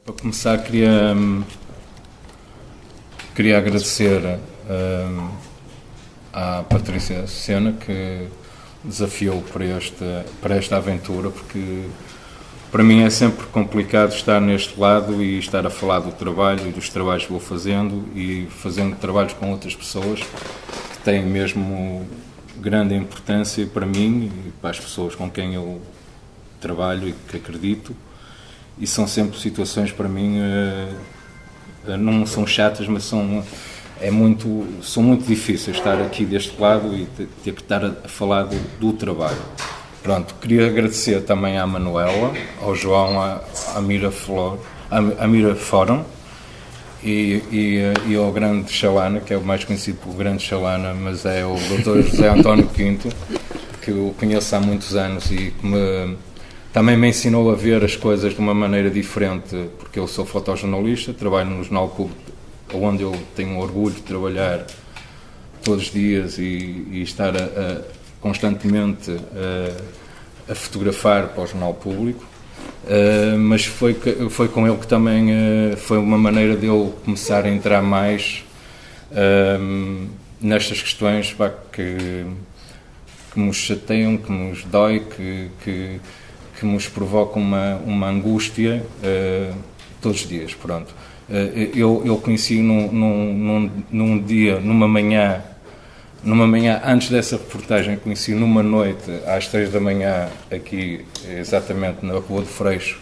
Para começar, queria agradecer à Patrícia Sena que desafiou para esta aventura, porque para mim é sempre complicado estar neste lado e estar a falar do trabalho e dos trabalhos que vou fazendo e fazendo trabalhos com outras pessoas que têm mesmo grande importância para mim e para as pessoas com quem eu trabalho e que acredito. E são sempre situações para mim, não são chatas, mas são muito difíceis estar aqui deste lado e ter que estar a falar do trabalho. Pronto, queria agradecer também à Manuela, ao João, à Mira Fórum e ao grande Chalana, que é o mais conhecido pelo grande Chalana, mas é o Dr. José António Quinto, que eu conheço há muitos anos e que também me ensinou a ver as coisas de uma maneira diferente, porque eu sou fotojornalista, trabalho no Jornal Público, onde eu tenho orgulho de trabalhar todos os dias e estar constantemente a fotografar para o Jornal Público, mas foi com ele que também foi uma maneira de eu começar a entrar mais nestas questões que nos chateiam, que nos dói, que nos provoca uma angústia todos os dias. Pronto. Eu conheci num dia, numa manhã antes dessa reportagem, conheci numa noite às 3 da manhã aqui, exatamente na Rua do Freixo,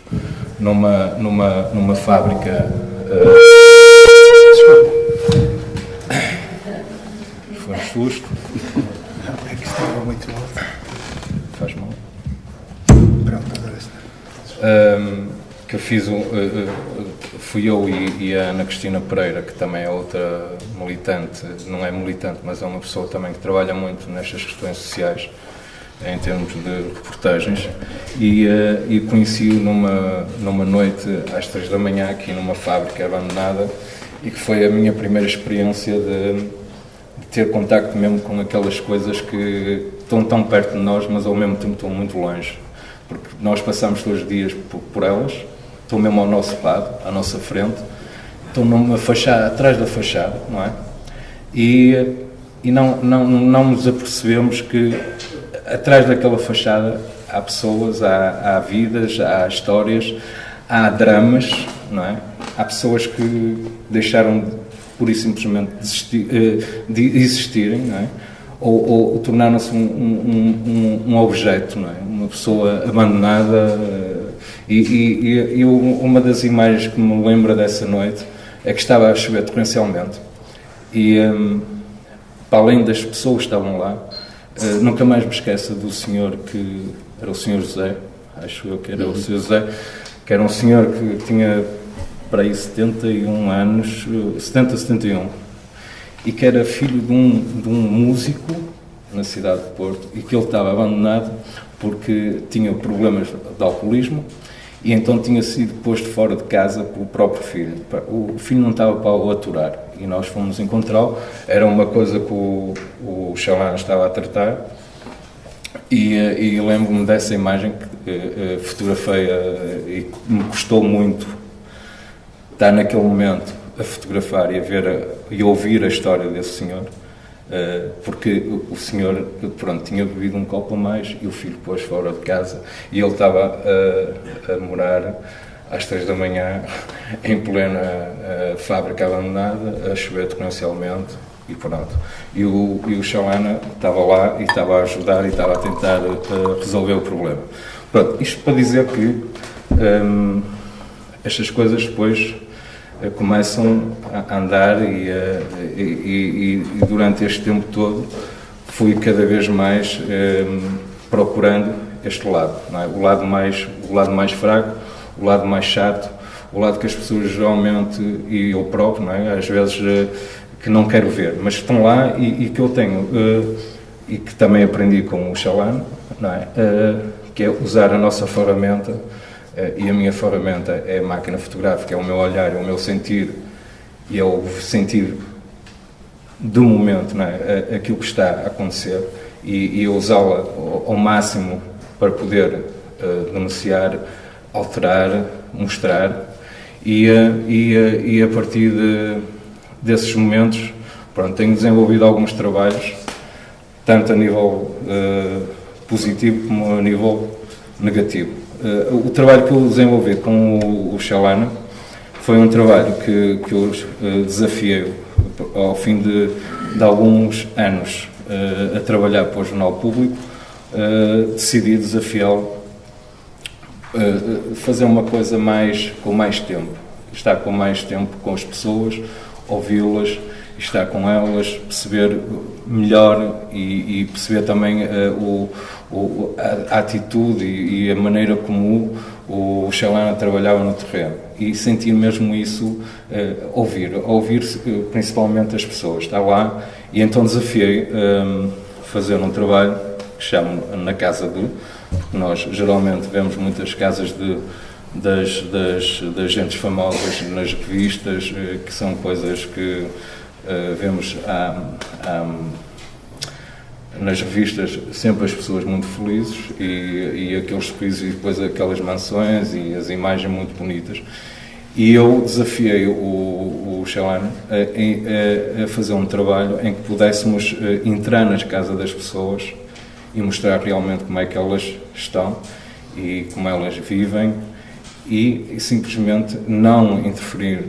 numa fábrica. Foi um susto. É que estava muito alto. Faz mal. Pronto, agora está. Que eu fiz, fui eu e a Ana Cristina Pereira, que também é outra militante, não é militante, mas é uma pessoa também que trabalha muito nestas questões sociais, em termos de reportagens, e conheci-o numa noite às 3 da manhã, aqui numa fábrica abandonada, e que foi a minha primeira experiência de ter contacto mesmo com aquelas coisas que estão tão perto de nós, mas ao mesmo tempo estão muito longe. Porque nós passamos todos os dias por elas, estão mesmo ao nosso lado, à nossa frente, estão numa fachada, atrás da fachada, não é? E não nos apercebemos que atrás daquela fachada há pessoas, há vidas, há histórias, há dramas, não é? Há pessoas que deixaram pura e simplesmente de existirem, não é? Ou tornaram-se um objeto, não é? Uma pessoa abandonada. E uma das imagens que me lembra dessa noite é que estava a chover torrencialmente e, para além das pessoas que estavam lá, nunca mais me esqueço do senhor, que era o senhor José, acho eu que era o senhor José, que era um senhor que tinha para aí 71 anos, 71, e que era filho de um músico na cidade de Porto e que ele estava abandonado porque tinha problemas de alcoolismo e então tinha sido posto fora de casa pelo próprio filho. O filho não estava para o aturar e nós fomos encontrá-lo. Era uma coisa que o Chalana estava a tratar e lembro-me dessa imagem que fotografei e me custou muito estar naquele momento a fotografar e a ver e ouvir a história desse senhor, porque o senhor, pronto, tinha bebido um copo a mais e o filho pôs fora de casa e ele estava a morar às 3 da manhã em plena fábrica abandonada, a chover torrencialmente e pronto. E o Chalana estava lá e estava a ajudar e estava a tentar resolver o problema. Pronto, isto para dizer que estas coisas depois começam a andar e durante este tempo todo fui cada vez mais procurando este lado, não é? o lado mais fraco, o lado mais chato, o lado que as pessoas geralmente, e eu próprio, não é? Às vezes que não quero ver, mas estão lá e que eu tenho, e que também aprendi com o Chalana, não é? Que é usar a nossa ferramenta. E a minha ferramenta é a máquina fotográfica, é o meu olhar, é o meu sentir e é o sentir do momento, não é? Aquilo que está a acontecer e usá-la ao máximo para poder denunciar, alterar, mostrar E a partir desses momentos, pronto, tenho desenvolvido alguns trabalhos, tanto a nível positivo como a nível negativo. O trabalho que eu desenvolvi com o Xalana foi um trabalho que eu desafiei ao fim de alguns anos a trabalhar para o Jornal Público. Decidi desafiá-lo a fazer uma coisa com mais tempo, estar com mais tempo com as pessoas, ouvi-las, estar com elas, perceber melhor e perceber também a atitude e a maneira como o Xalana trabalhava no terreno, e sentir mesmo isso, ouvir principalmente as pessoas, estar lá. E então desafiei fazer um trabalho que chamo Na Casa de, porque nós geralmente vemos muitas casas das gentes famosas nas revistas, que são coisas que vemos nas revistas, sempre as pessoas muito felizes e aqueles sorrisos e depois aquelas mansões e as imagens muito bonitas. E eu desafiei o Xalana a fazer um trabalho em que pudéssemos entrar nas casas das pessoas e mostrar realmente como é que elas estão e como elas vivem, e simplesmente não interferir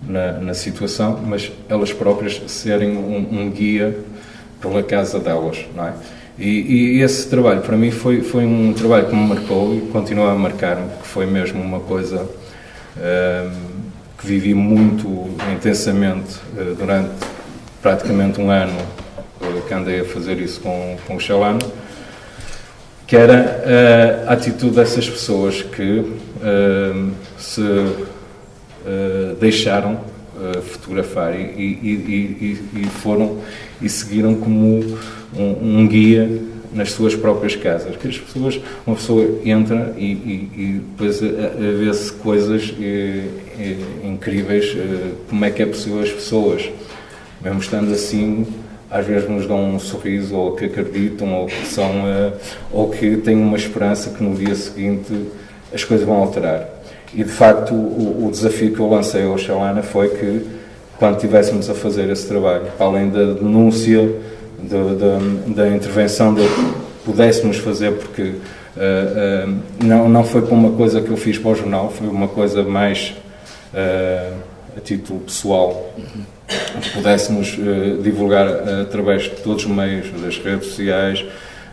na situação, mas elas próprias serem um guia pela casa delas, não é? E esse trabalho para mim foi um trabalho que me marcou e continua a marcar-me, porque foi mesmo uma coisa que vivi muito intensamente durante praticamente um ano que andei a fazer isso com o Xalana, que era a atitude dessas pessoas que se deixaram fotografar e foram e seguiram como um guia nas suas próprias casas, que as pessoas, uma pessoa entra e depois vê-se coisas incríveis, como é que é possível as pessoas, mesmo estando assim, às vezes nos dão um sorriso, ou que acreditam, ou que ou que têm uma esperança que no dia seguinte as coisas vão alterar. E de facto o desafio que eu lancei ao Xalana foi que, quando estivéssemos a fazer esse trabalho, para além da denúncia, da intervenção que pudéssemos fazer, porque não foi para uma coisa que eu fiz para o jornal, foi uma coisa mais a título pessoal, que pudéssemos divulgar através de todos os meios, das redes sociais,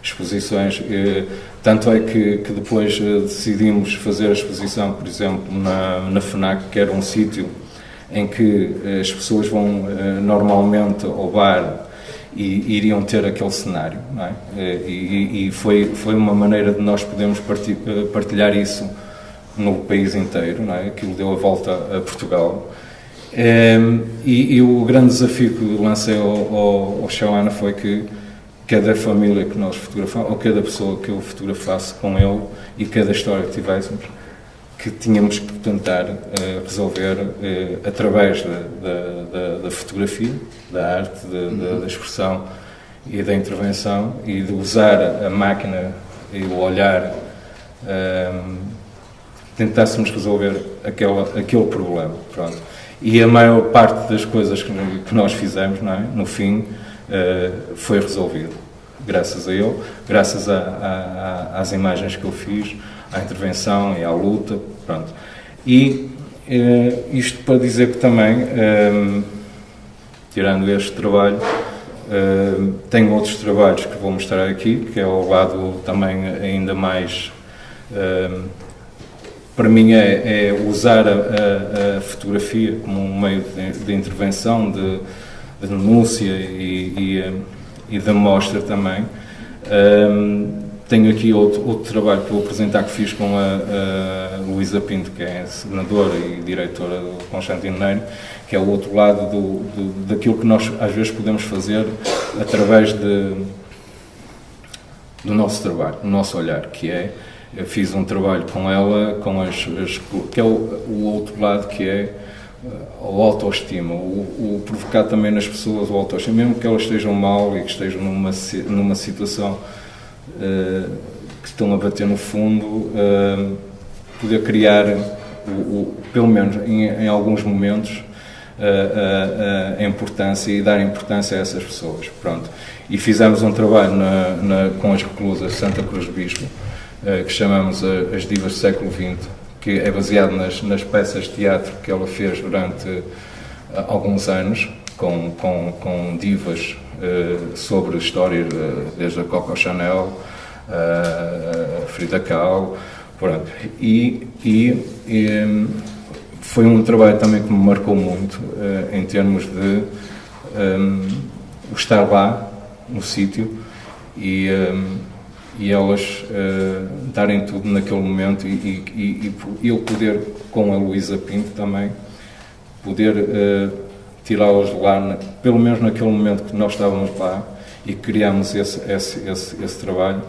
exposições. Tanto é que depois decidimos fazer a exposição, por exemplo, na FNAC, que era um sítio em que as pessoas vão normalmente ao bar e iriam ter aquele cenário, não é? E foi uma maneira de nós podermos partilhar isso no país inteiro, não é? Aquilo deu a volta a Portugal. E o grande desafio que lancei ao Xalana foi que cada família que nós fotografamos, ou cada pessoa que eu fotografasse com ele, e cada história que tivéssemos, que tínhamos que tentar resolver através da fotografia, da arte, da expressão e da intervenção, e de usar a máquina e o olhar, tentássemos resolver aquele problema. Pronto. E a maior parte das coisas que nós fizemos, não é? No fim, foi resolvido, graças a ele, graças às imagens que eu fiz, à intervenção e à luta, pronto. E isto para dizer que também, tirando este trabalho, tenho outros trabalhos que vou mostrar aqui, que é o lado também ainda mais, para mim é usar a fotografia como um meio de intervenção, de denúncia e de mostra também. Tenho aqui outro trabalho que vou apresentar, que fiz com a Luísa Pinto, que é senadora e diretora do Constantino Neiro, que é o outro lado daquilo que nós às vezes podemos fazer através do nosso trabalho, do nosso olhar, que é, eu fiz um trabalho com ela, que é o outro lado, que é a autoestima, o provocar também nas pessoas o autoestima, mesmo que elas estejam mal e que estejam numa situação que estão a bater no fundo, poder criar pelo menos em alguns momentos, a importância e dar importância a essas pessoas. Pronto. E fizemos um trabalho com as reclusas de Santa Cruz do Bispo, que chamamos As Divas do Século XX, que é baseado nas peças de teatro que ela fez durante alguns anos, com divas sobre histórias, desde a Coco Chanel, a Frida Kahlo, pronto. E foi um trabalho também que me marcou muito, em termos de estar lá, no sítio, e elas darem tudo naquele momento, e eu poder, com a Luísa Pinto também, poder tirá-las de lá, pelo menos naquele momento que nós estávamos lá e criámos esse trabalho,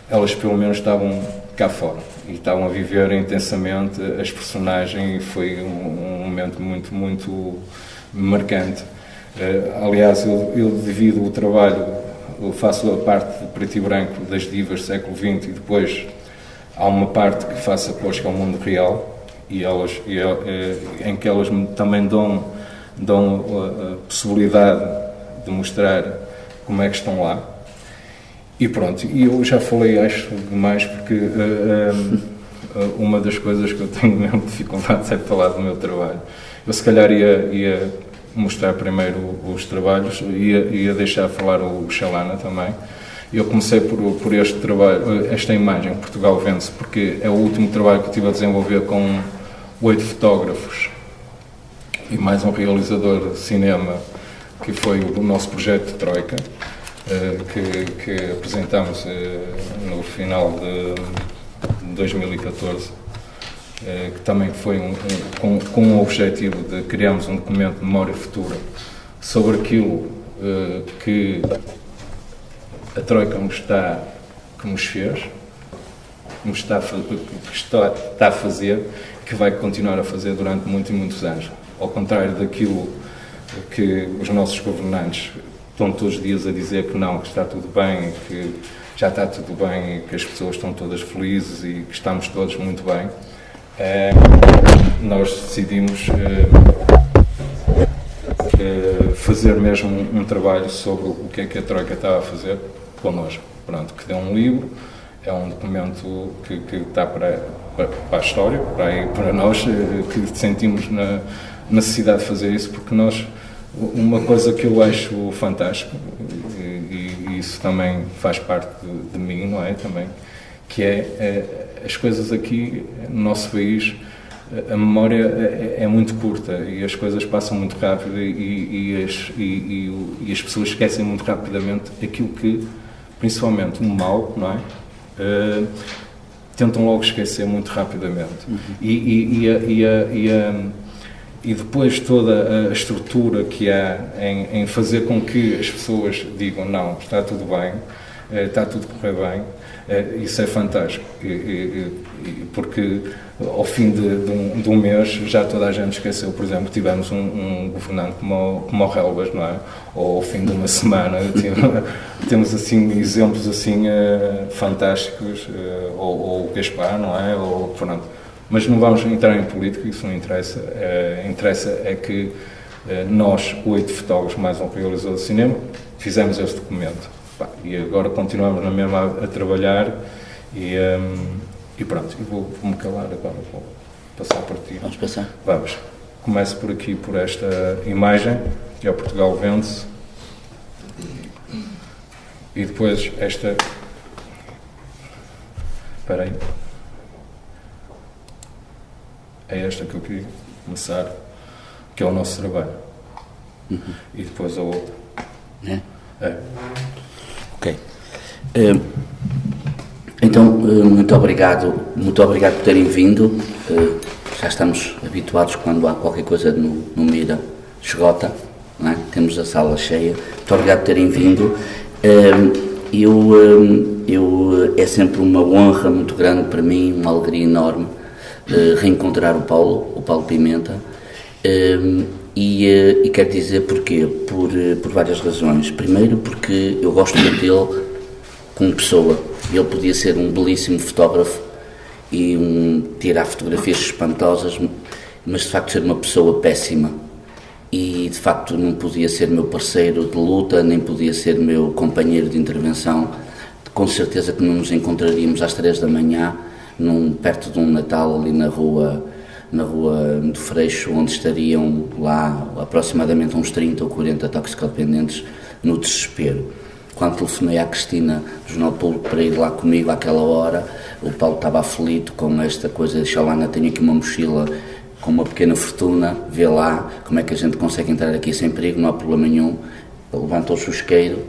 elas pelo menos estavam cá fora e estavam a viver intensamente as personagens, e foi um momento muito, muito marcante. Aliás, eu divido o trabalho, eu faço a parte de preto e branco das divas do século XX, e depois há uma parte que faço após, que é o mundo real, em que elas também dão a possibilidade de mostrar como é que estão lá. E pronto, e eu já falei, acho, demais, porque uma das coisas que eu tenho mesmo dificuldade é falar do meu trabalho. Eu se calhar ia mostrar primeiro os trabalhos, ia deixar falar o Xalana também. Eu comecei por este trabalho, esta imagem, Portugal Vende-se, porque é o último trabalho que eu estive a desenvolver com 8 fotógrafos e mais um realizador de cinema, que foi o nosso projeto de Troika, que apresentámos no final de 2014, que também foi com o objetivo de criarmos um documento de memória futura sobre aquilo que a Troika que nos fez, que está a fazer, que vai continuar a fazer durante muitos e muitos anos. Ao contrário daquilo que os nossos governantes estão todos os dias a dizer que não, que está tudo bem, que já está tudo bem, e que as pessoas estão todas felizes e que estamos todos muito bem, nós decidimos fazer mesmo um trabalho sobre o que é que a Troika estava a fazer connosco. Pronto, que deu um livro, é um documento que está para a história, para nós, que sentimos na necessidade de fazer isso, porque nós, uma coisa que eu acho fantástico, e isso também faz parte de mim, não é, também, que é as coisas aqui no nosso país, a memória é muito curta e as coisas passam muito rápido, e as pessoas esquecem muito rapidamente aquilo que, principalmente o mal, não é? Tentam logo esquecer muito rapidamente. E depois toda a estrutura que há em fazer com que as pessoas digam não, está tudo bem, está tudo a correr bem, isso é fantástico, porque ao fim de um mês já toda a gente esqueceu. Por exemplo, tivemos um governante como o Relvas, não é? Ou ao fim de uma semana temos assim exemplos assim fantásticos, ou o Gaspar, não é? Ou, pronto. Mas não vamos entrar em política, isso não interessa. Interessa é que nós, 8 fotógrafos mais um realizador de cinema, fizemos este documento. E agora continuamos na mesma a trabalhar, e pronto, eu vou-me calar agora, vou passar por ti. Vamos passar? Vamos. Começo por aqui, por esta imagem, que é o Portugal Vende-se. E depois esta... Espera aí. É esta que eu queria começar, que é o nosso trabalho. E depois a outra. É. Ok. Então, muito obrigado por terem vindo. Já estamos habituados quando há qualquer coisa no Mira, esgota, não é? Temos a sala cheia. Muito obrigado por terem vindo. É sempre uma honra muito grande para mim, uma alegria enorme, reencontrar o Paulo Pimenta. E quero dizer porquê, por várias razões. Primeiro, porque eu gosto muito dele como pessoa. Ele podia ser um belíssimo fotógrafo e tirar fotografias espantosas, mas de facto ser uma pessoa péssima. E de facto não podia ser meu parceiro de luta, nem podia ser meu companheiro de intervenção. Com certeza que não nos encontraríamos às 3 da manhã, perto de um Natal ali na rua do Freixo, onde estariam lá aproximadamente uns 30 ou 40 toxicodependentes no desespero. Quando telefonei à Cristina do Jornal Público para ir lá comigo àquela hora, o Paulo estava aflito com esta coisa de Xalana, tenho aqui uma mochila com uma pequena fortuna, vê lá como é que a gente consegue entrar aqui sem perigo, não há problema nenhum. Levanta o chusqueiro,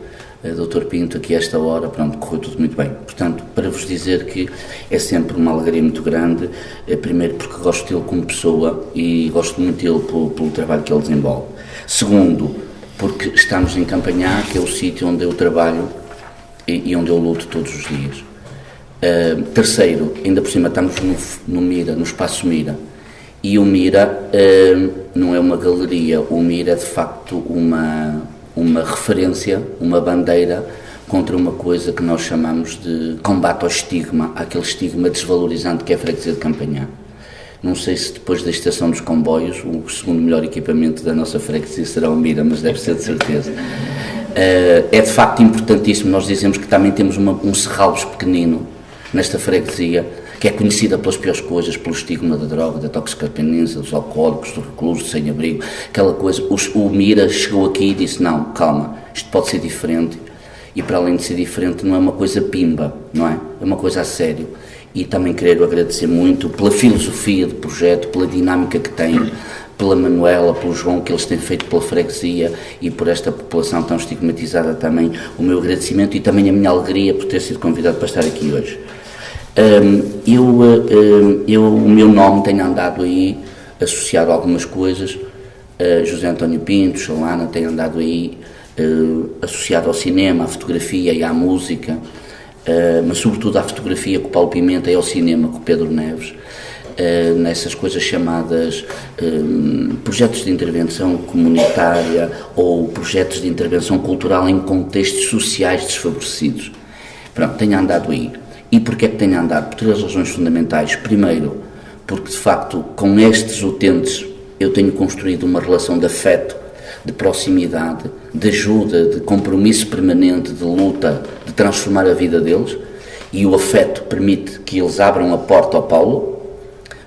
Dr. Pinto, aqui a esta hora, pronto, correu tudo muito bem. Portanto, para vos dizer que é sempre uma alegria muito grande, primeiro porque gosto dele como pessoa e gosto muito dele pelo trabalho que ele desenvolve. Segundo, porque estamos em Campanhã, que é o sítio onde eu trabalho e onde eu luto todos os dias. Terceiro, ainda por cima estamos no Mira, no Espaço Mira, e o Mira não é uma galeria, o Mira é de facto uma referência, uma bandeira contra uma coisa que nós chamamos de combate ao estigma, aquele estigma desvalorizante que é a freguesia de Campanhã. Não sei se depois da estação dos comboios o segundo melhor equipamento da nossa freguesia será o Mira, mas deve ser de certeza. É de facto importantíssimo, nós dizemos que também temos um Serralves pequenino nesta freguesia, que é conhecida pelas piores coisas, pelo estigma da droga, da toxicodependência, dos alcoólicos, dos reclusos, sem-abrigo, aquela coisa. O Mira chegou aqui e disse, não, calma, isto pode ser diferente, e para além de ser diferente não é uma coisa pimba, não é? É uma coisa a sério. E também quero agradecer muito pela filosofia do projeto, pela dinâmica que tem, pela Manuela, pelo João, que eles têm feito pela freguesia e por esta população tão estigmatizada também, o meu agradecimento e também a minha alegria por ter sido convidado para estar aqui hoje. O meu nome tem andado aí associado a algumas coisas, José António Pinto, Xalana, tem andado aí associado ao cinema, à fotografia e à música, mas sobretudo à fotografia com o Paulo Pimenta e ao cinema com o Pedro Neves, nessas coisas chamadas projetos de intervenção comunitária ou projetos de intervenção cultural em contextos sociais desfavorecidos. Pronto, tenho andado aí. E porquê é que tenho andado? Por 3 razões fundamentais. Primeiro, porque de facto com estes utentes eu tenho construído uma relação de afeto, de proximidade, de ajuda, de compromisso permanente, de luta, de transformar a vida deles, e o afeto permite que eles abram a porta ao Paulo,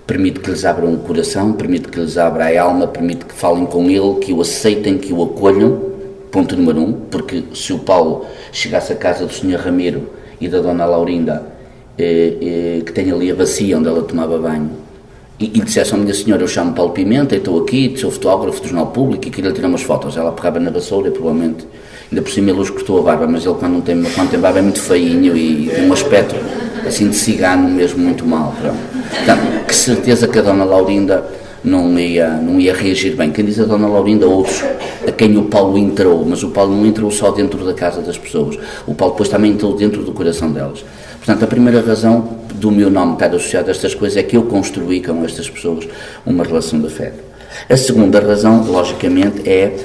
permite que lhes abram o coração, permite que lhes abra a alma, permite que falem com ele, que o aceitem, que o acolham, ponto número 1, porque se o Paulo chegasse à casa do Sr. Ramiro e da Dona Laurinda, que tem ali a bacia onde ela tomava banho, e dissesse à minha senhora, eu chamo Paulo Pimenta e estou aqui, sou fotógrafo do Jornal Público e queria tirar umas fotos, ela pegava na vassoura e provavelmente, ainda por cima ele hoje cortou a barba, mas ele quando tem barba é muito feinho e tem um aspecto assim de cigano mesmo muito mal, pronto. Portanto, que certeza que a Dona Laurinda não ia reagir bem. Quem diz a Dona Laurinda, outros a quem o Paulo entrou, mas o Paulo não entrou só dentro da casa das pessoas, o Paulo depois também entrou dentro do coração delas. Portanto, a primeira razão do meu nome estar associado a estas coisas é que eu construí com estas pessoas uma relação de afeto. A segunda razão, logicamente, é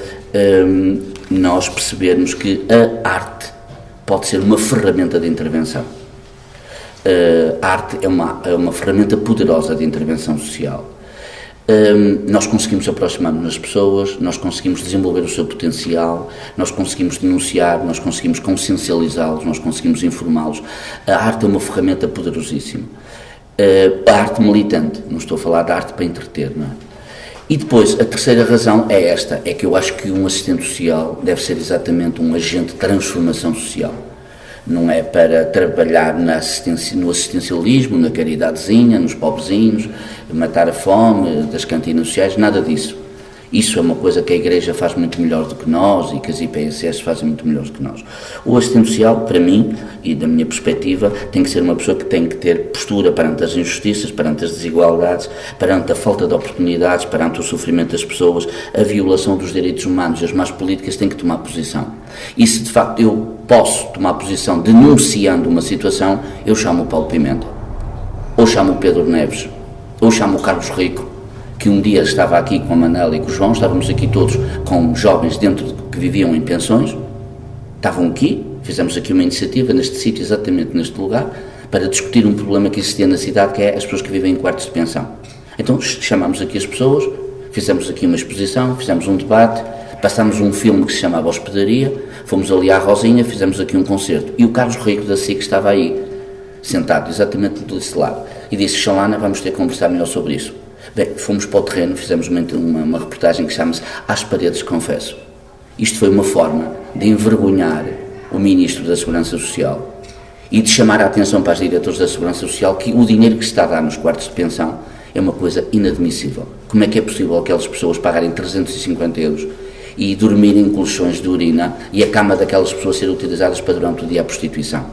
nós percebermos que a arte pode ser uma ferramenta de intervenção. A arte é uma ferramenta poderosa de intervenção social. Nós conseguimos aproximar-nos das pessoas, nós conseguimos desenvolver o seu potencial, nós conseguimos denunciar, nós conseguimos consciencializá-los, nós conseguimos informá-los. A arte é uma ferramenta poderosíssima. A arte militante, não estou a falar da arte para entreter, não é? E depois, a terceira razão é esta, é que eu acho que um assistente social deve ser exatamente um agente de transformação social. Não é para trabalhar no assistencialismo, na caridadezinha, nos pobrezinhos, matar a fome das cantinas sociais, nada disso. Isso é uma coisa que a Igreja faz muito melhor do que nós e que as IPSS fazem muito melhor do que nós. O assistente social, para mim, e da minha perspectiva, tem que ser uma pessoa que tem que ter postura perante as injustiças, perante as desigualdades, perante a falta de oportunidades, perante o sofrimento das pessoas, a violação dos direitos humanos e as más políticas, tem que tomar posição. E se de facto eu posso tomar posição denunciando uma situação, eu chamo o Paulo Pimenta, ou chamo o Pedro Neves, ou chamo o Carlos Rico, que um dia estava aqui com a Manela e com o João, estávamos aqui todos com jovens que viviam em pensões, estavam aqui, fizemos aqui uma iniciativa neste sítio, exatamente neste lugar, para discutir um problema que existia na cidade, que é as pessoas que vivem em quartos de pensão. Então chamámos aqui as pessoas, fizemos aqui uma exposição, fizemos um debate, passámos um filme que se chamava Hospedaria, fomos ali à Rosinha, fizemos aqui um concerto. E o Carlos Rico da SIC estava aí, sentado exatamente desse lado, e disse: Xalana, vamos ter que conversar melhor sobre isso. Bem, fomos para o terreno, fizemos uma reportagem que chama-se Às Paredes Confesso. Isto foi uma forma de envergonhar o Ministro da Segurança Social e de chamar a atenção para os diretores da Segurança Social que o dinheiro que se está a dar nos quartos de pensão é uma coisa inadmissível. Como é que é possível aquelas pessoas pagarem 350 euros e dormirem em colchões de urina e a cama daquelas pessoas ser utilizadas para durante o dia a prostituição?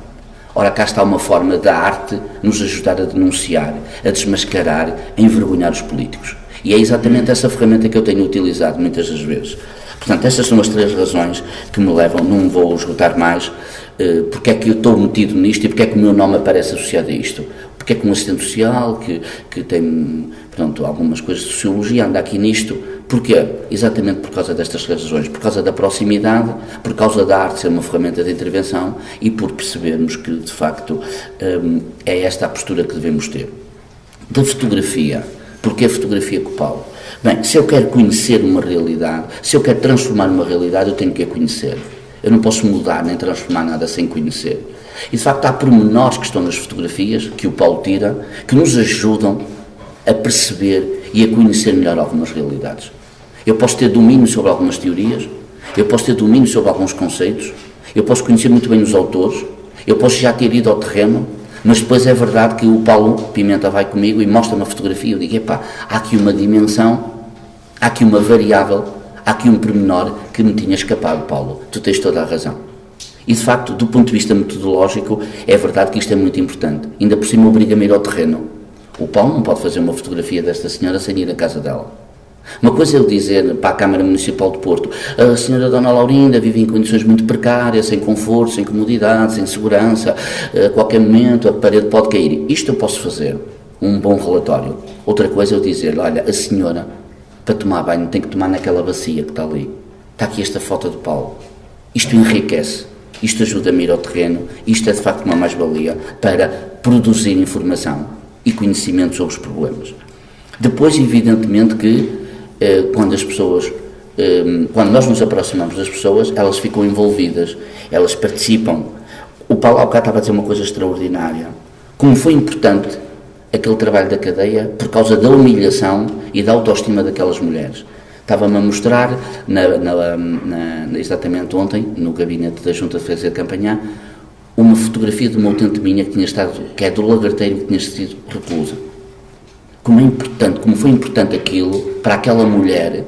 Ora, cá está uma forma da arte nos ajudar a denunciar, a desmascarar, a envergonhar os políticos. E é exatamente essa ferramenta que eu tenho utilizado muitas das vezes. Portanto, estas são as 3 razões que me levam, não vou esgotar mais, porque é que eu estou metido nisto e porque é que o meu nome aparece associado a isto. Porque é que um assistente social, que tem, portanto, algumas coisas de sociologia, anda aqui nisto. Porquê? Exatamente por causa destas razões, por causa da proximidade, por causa da arte ser uma ferramenta de intervenção e por percebermos que, de facto, é esta a postura que devemos ter. Da fotografia, porque a fotografia com o Paulo? Bem, se eu quero conhecer uma realidade, se eu quero transformar uma realidade, eu tenho que a conhecer. Eu não posso mudar nem transformar nada sem conhecer. E, de facto, há pormenores que estão nas fotografias, que o Paulo tira, que nos ajudam a perceber e a conhecer melhor algumas realidades. Eu posso ter domínio sobre algumas teorias, eu posso ter domínio sobre alguns conceitos, eu posso conhecer muito bem os autores, eu posso já ter ido ao terreno, mas depois é verdade que o Paulo Pimenta vai comigo e mostra uma fotografia e eu digo: epá, há aqui uma dimensão, há aqui uma variável, há aqui um pormenor que me tinha escapado, Paulo, tu tens toda a razão. E, de facto, do ponto de vista metodológico, é verdade que isto é muito importante. Ainda por cima obriga-me a ir ao terreno. O Paulo não pode fazer uma fotografia desta senhora sem ir à casa dela. Uma coisa é eu dizer para a Câmara Municipal de Porto: a senhora Dona Laurinda vive em condições muito precárias, sem conforto, sem comodidade, sem segurança, a qualquer momento a parede pode cair. Isto eu posso fazer, um bom relatório. Outra coisa é eu dizer: olha, a senhora, para tomar banho, tem que tomar naquela bacia que está ali. Está aqui esta foto do Paulo. Isto enriquece, isto ajuda-me a ir ao terreno, isto é de facto uma mais-valia para produzir informação e conhecimento sobre os problemas. Depois, evidentemente, que quando as pessoas, quando nós nos aproximamos das pessoas, elas ficam envolvidas, elas participam. O Paulo Alcá estava a dizer uma coisa extraordinária. Como foi importante aquele trabalho da cadeia por causa da humilhação e da autoestima daquelas mulheres. Estava-me a mostrar, exatamente ontem, no gabinete da Junta de Defesa de Campanhã, uma fotografia de uma utente minha que é do Lagarteiro, que tinha sido reclusa. Como foi importante aquilo para aquela mulher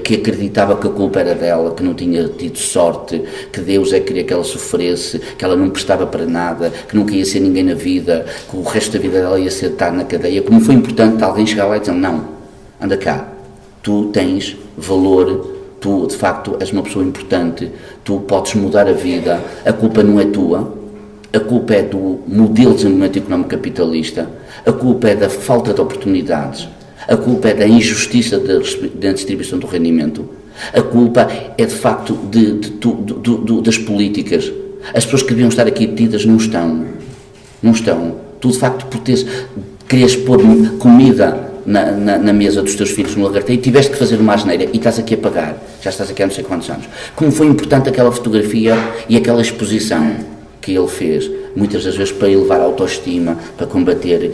que acreditava que a culpa era dela, que não tinha tido sorte, que Deus queria que ela sofresse, que ela não prestava para nada, que nunca ia ser ninguém na vida, que o resto da vida dela ia ser estar na cadeia. Como foi importante alguém chegar lá e dizer: não, anda cá, tu tens valor, tu de facto és uma pessoa importante, tu podes mudar a vida, a culpa não é tua, a culpa é do modelo de desenvolvimento económico capitalista, a culpa é da falta de oportunidades, a culpa é da injustiça da distribuição do rendimento, a culpa é de facto das políticas. As pessoas que deviam estar aqui detidas não estão. Tu de facto por querias pôr comida na mesa dos teus filhos no Lagarteiro e tiveste que fazer uma asneira e estás aqui a pagar, já estás aqui há não sei quantos anos. Como foi importante aquela fotografia e aquela exposição que ele fez, muitas das vezes para elevar a autoestima, para combater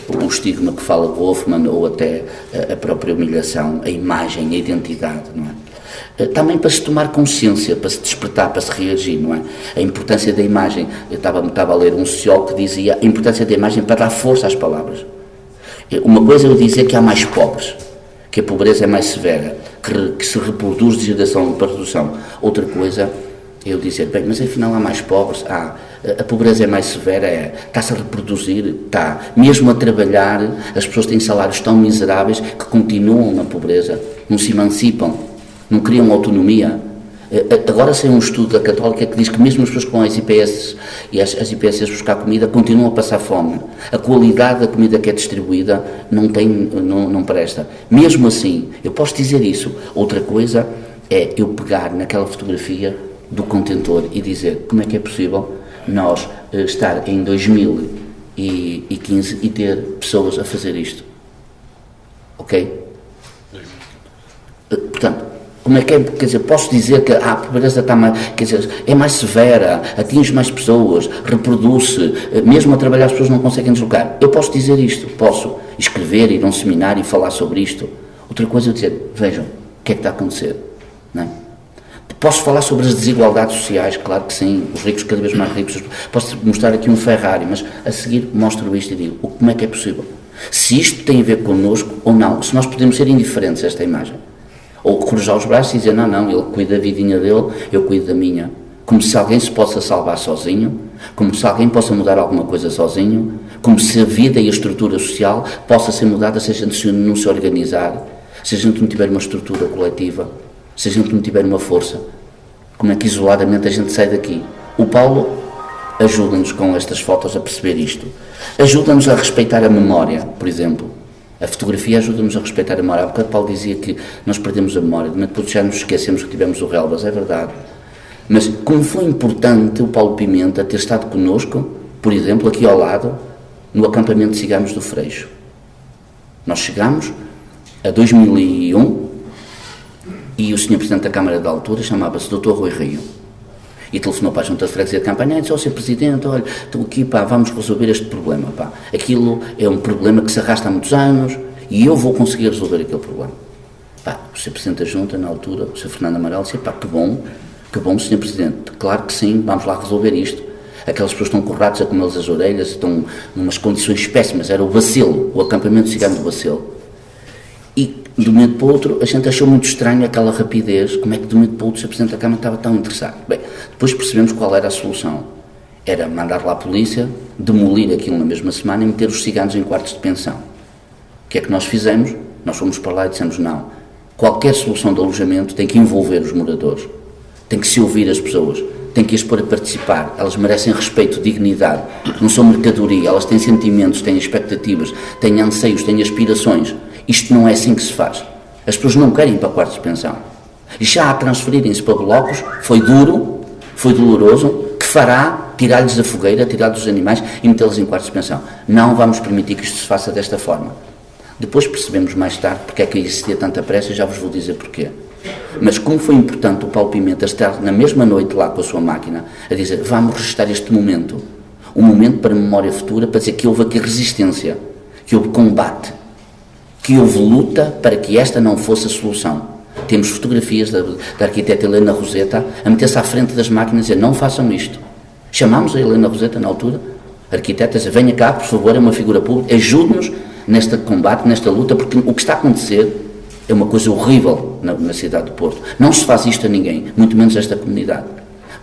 o estigma que fala Wolfman, ou até a própria humilhação, a imagem, a identidade, não é? Também para se tomar consciência, para se despertar, para se reagir, não é? A importância da imagem. Eu estava a ler um sociólogo que dizia a importância da imagem para dar força às palavras. Uma coisa é eu dizer que há mais pobres, que a pobreza é mais severa, que se reproduz de geração para redução. Outra coisa é eu dizer: bem, mas afinal há mais pobres, a pobreza é mais severa, está-se a reproduzir, está. Mesmo a trabalhar, as pessoas têm salários tão miseráveis que continuam na pobreza, não se emancipam, não criam autonomia. Agora saiu um estudo da Católica que diz que mesmo as pessoas que vão às IPS e as IPS buscar comida continuam a passar fome. A qualidade da comida que é distribuída não presta. Mesmo assim, eu posso dizer isso. Outra coisa é eu pegar naquela fotografia do contentor e dizer: como é que é possível nós estar em 2015 e ter pessoas a fazer isto. Ok? Portanto, como é que é? Quer dizer, posso dizer que a pobreza está mais, quer dizer, é mais severa, atinge mais pessoas, reproduz-se, mesmo a trabalhar as pessoas não conseguem deslocar. Eu posso dizer isto, posso escrever, ir a um seminário e falar sobre isto. Outra coisa é dizer, vejam, o que é que está a acontecer? Não é? Posso falar sobre as desigualdades sociais, claro que sim, os ricos cada vez mais ricos. Posso mostrar aqui um Ferrari, mas a seguir mostro isto e digo, como é que é possível? Se isto tem a ver connosco ou não, se nós podemos ser indiferentes a esta imagem. Ou cruzar os braços e dizer, não, ele cuida da vidinha dele, eu cuido da minha. Como se alguém se possa salvar sozinho, como se alguém possa mudar alguma coisa sozinho, como se a vida e a estrutura social possa ser mudada se a gente não se organizar, se a gente não tiver uma estrutura coletiva, se a gente não tiver uma força. Como é que isoladamente a gente sai daqui? O Paulo ajuda-nos com estas fotos a perceber isto. Ajuda-nos a respeitar a memória, por exemplo. A fotografia ajuda-nos a respeitar a memória. Há bocado Paulo dizia que nós perdemos a memória, mas depois já nos esquecemos que tivemos o Relvas, é verdade. Mas como foi importante o Paulo Pimenta ter estado connosco, por exemplo, aqui ao lado, no acampamento de ciganos do Freixo. Nós chegámos a 2001 e o Sr. Presidente da Câmara da altura chamava-se Dr. Rui Rio. E telefonou para a Junta de Freguesia de Campanha e disse, Sr. Presidente, olha, estou aqui, vamos resolver este problema, Aquilo é um problema que se arrasta há muitos anos e eu vou conseguir resolver aquele problema. O Sr. Presidente da Junta, na altura, o Sr. Fernando Amaral, disse, que bom, Sr. Presidente, claro que sim, vamos lá resolver isto. Aquelas pessoas estão com ratos a comer-lhes as orelhas, estão numas condições péssimas, era o Bacilo, o acampamento cigano do Bacilo. E de um momento para o outro, a gente achou muito estranho aquela rapidez, como é que de um momento para o outro o Sr. Presidente da Câmara estava tão interessado. Bem, depois percebemos qual era a solução. Era mandar lá a polícia, demolir aquilo na mesma semana e meter os ciganos em quartos de pensão. O que é que nós fizemos? Nós fomos para lá e dissemos, não, qualquer solução de alojamento tem que envolver os moradores, tem que se ouvir as pessoas, tem que as pôr a participar, elas merecem respeito, dignidade, não são mercadoria, elas têm sentimentos, têm expectativas, têm anseios, têm aspirações. Isto não é assim que se faz. As pessoas não querem ir para quartos de pensão. E já a transferirem-se para blocos, foi duro, foi doloroso, que fará tirar-lhes a fogueira, tirar-lhes os animais e metê-los em quartos de pensão. Não vamos permitir que isto se faça desta forma. Depois percebemos mais tarde porque é que existia tanta pressa e já vos vou dizer porquê. Mas como foi importante o Paulo Pimenta estar na mesma noite lá com a sua máquina a dizer, vamos registrar este momento, um momento para a memória futura, para dizer que houve aqui resistência, que houve combate, que houve luta para que esta não fosse a solução. Temos fotografias da arquiteta Helena Roseta a meter-se à frente das máquinas e dizer, não façam isto. Chamámos a Helena Roseta na altura, a arquiteta, a dizer, venha cá, por favor, é uma figura pública, ajude-nos neste combate, nesta luta, porque o que está a acontecer é uma coisa horrível na cidade do Porto. Não se faz isto a ninguém, muito menos a esta comunidade.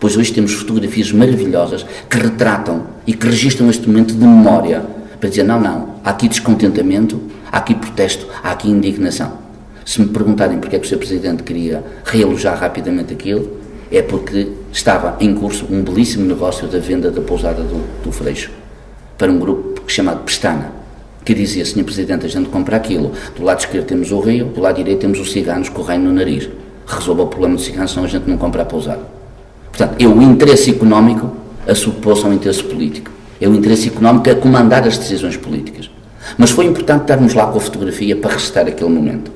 Pois hoje temos fotografias maravilhosas que retratam e que registram este momento de memória, para dizer, não, há aqui descontentamento, há aqui protesto, há aqui indignação. Se me perguntarem porque é que o Sr. Presidente queria realojar rapidamente aquilo, é porque estava em curso um belíssimo negócio da venda da pousada do Freixo, para um grupo chamado Pestana, que dizia, Sr. Presidente, a gente compra aquilo, do lado esquerdo temos o rio, do lado direito temos os ciganos correndo no nariz. Resolva o problema dos ciganos, senão a gente não compra a pousada. Portanto, é o interesse económico a supor-se ao interesse político. É o interesse económico a comandar as decisões políticas. Mas foi importante estarmos lá com a fotografia para registrar aquele momento.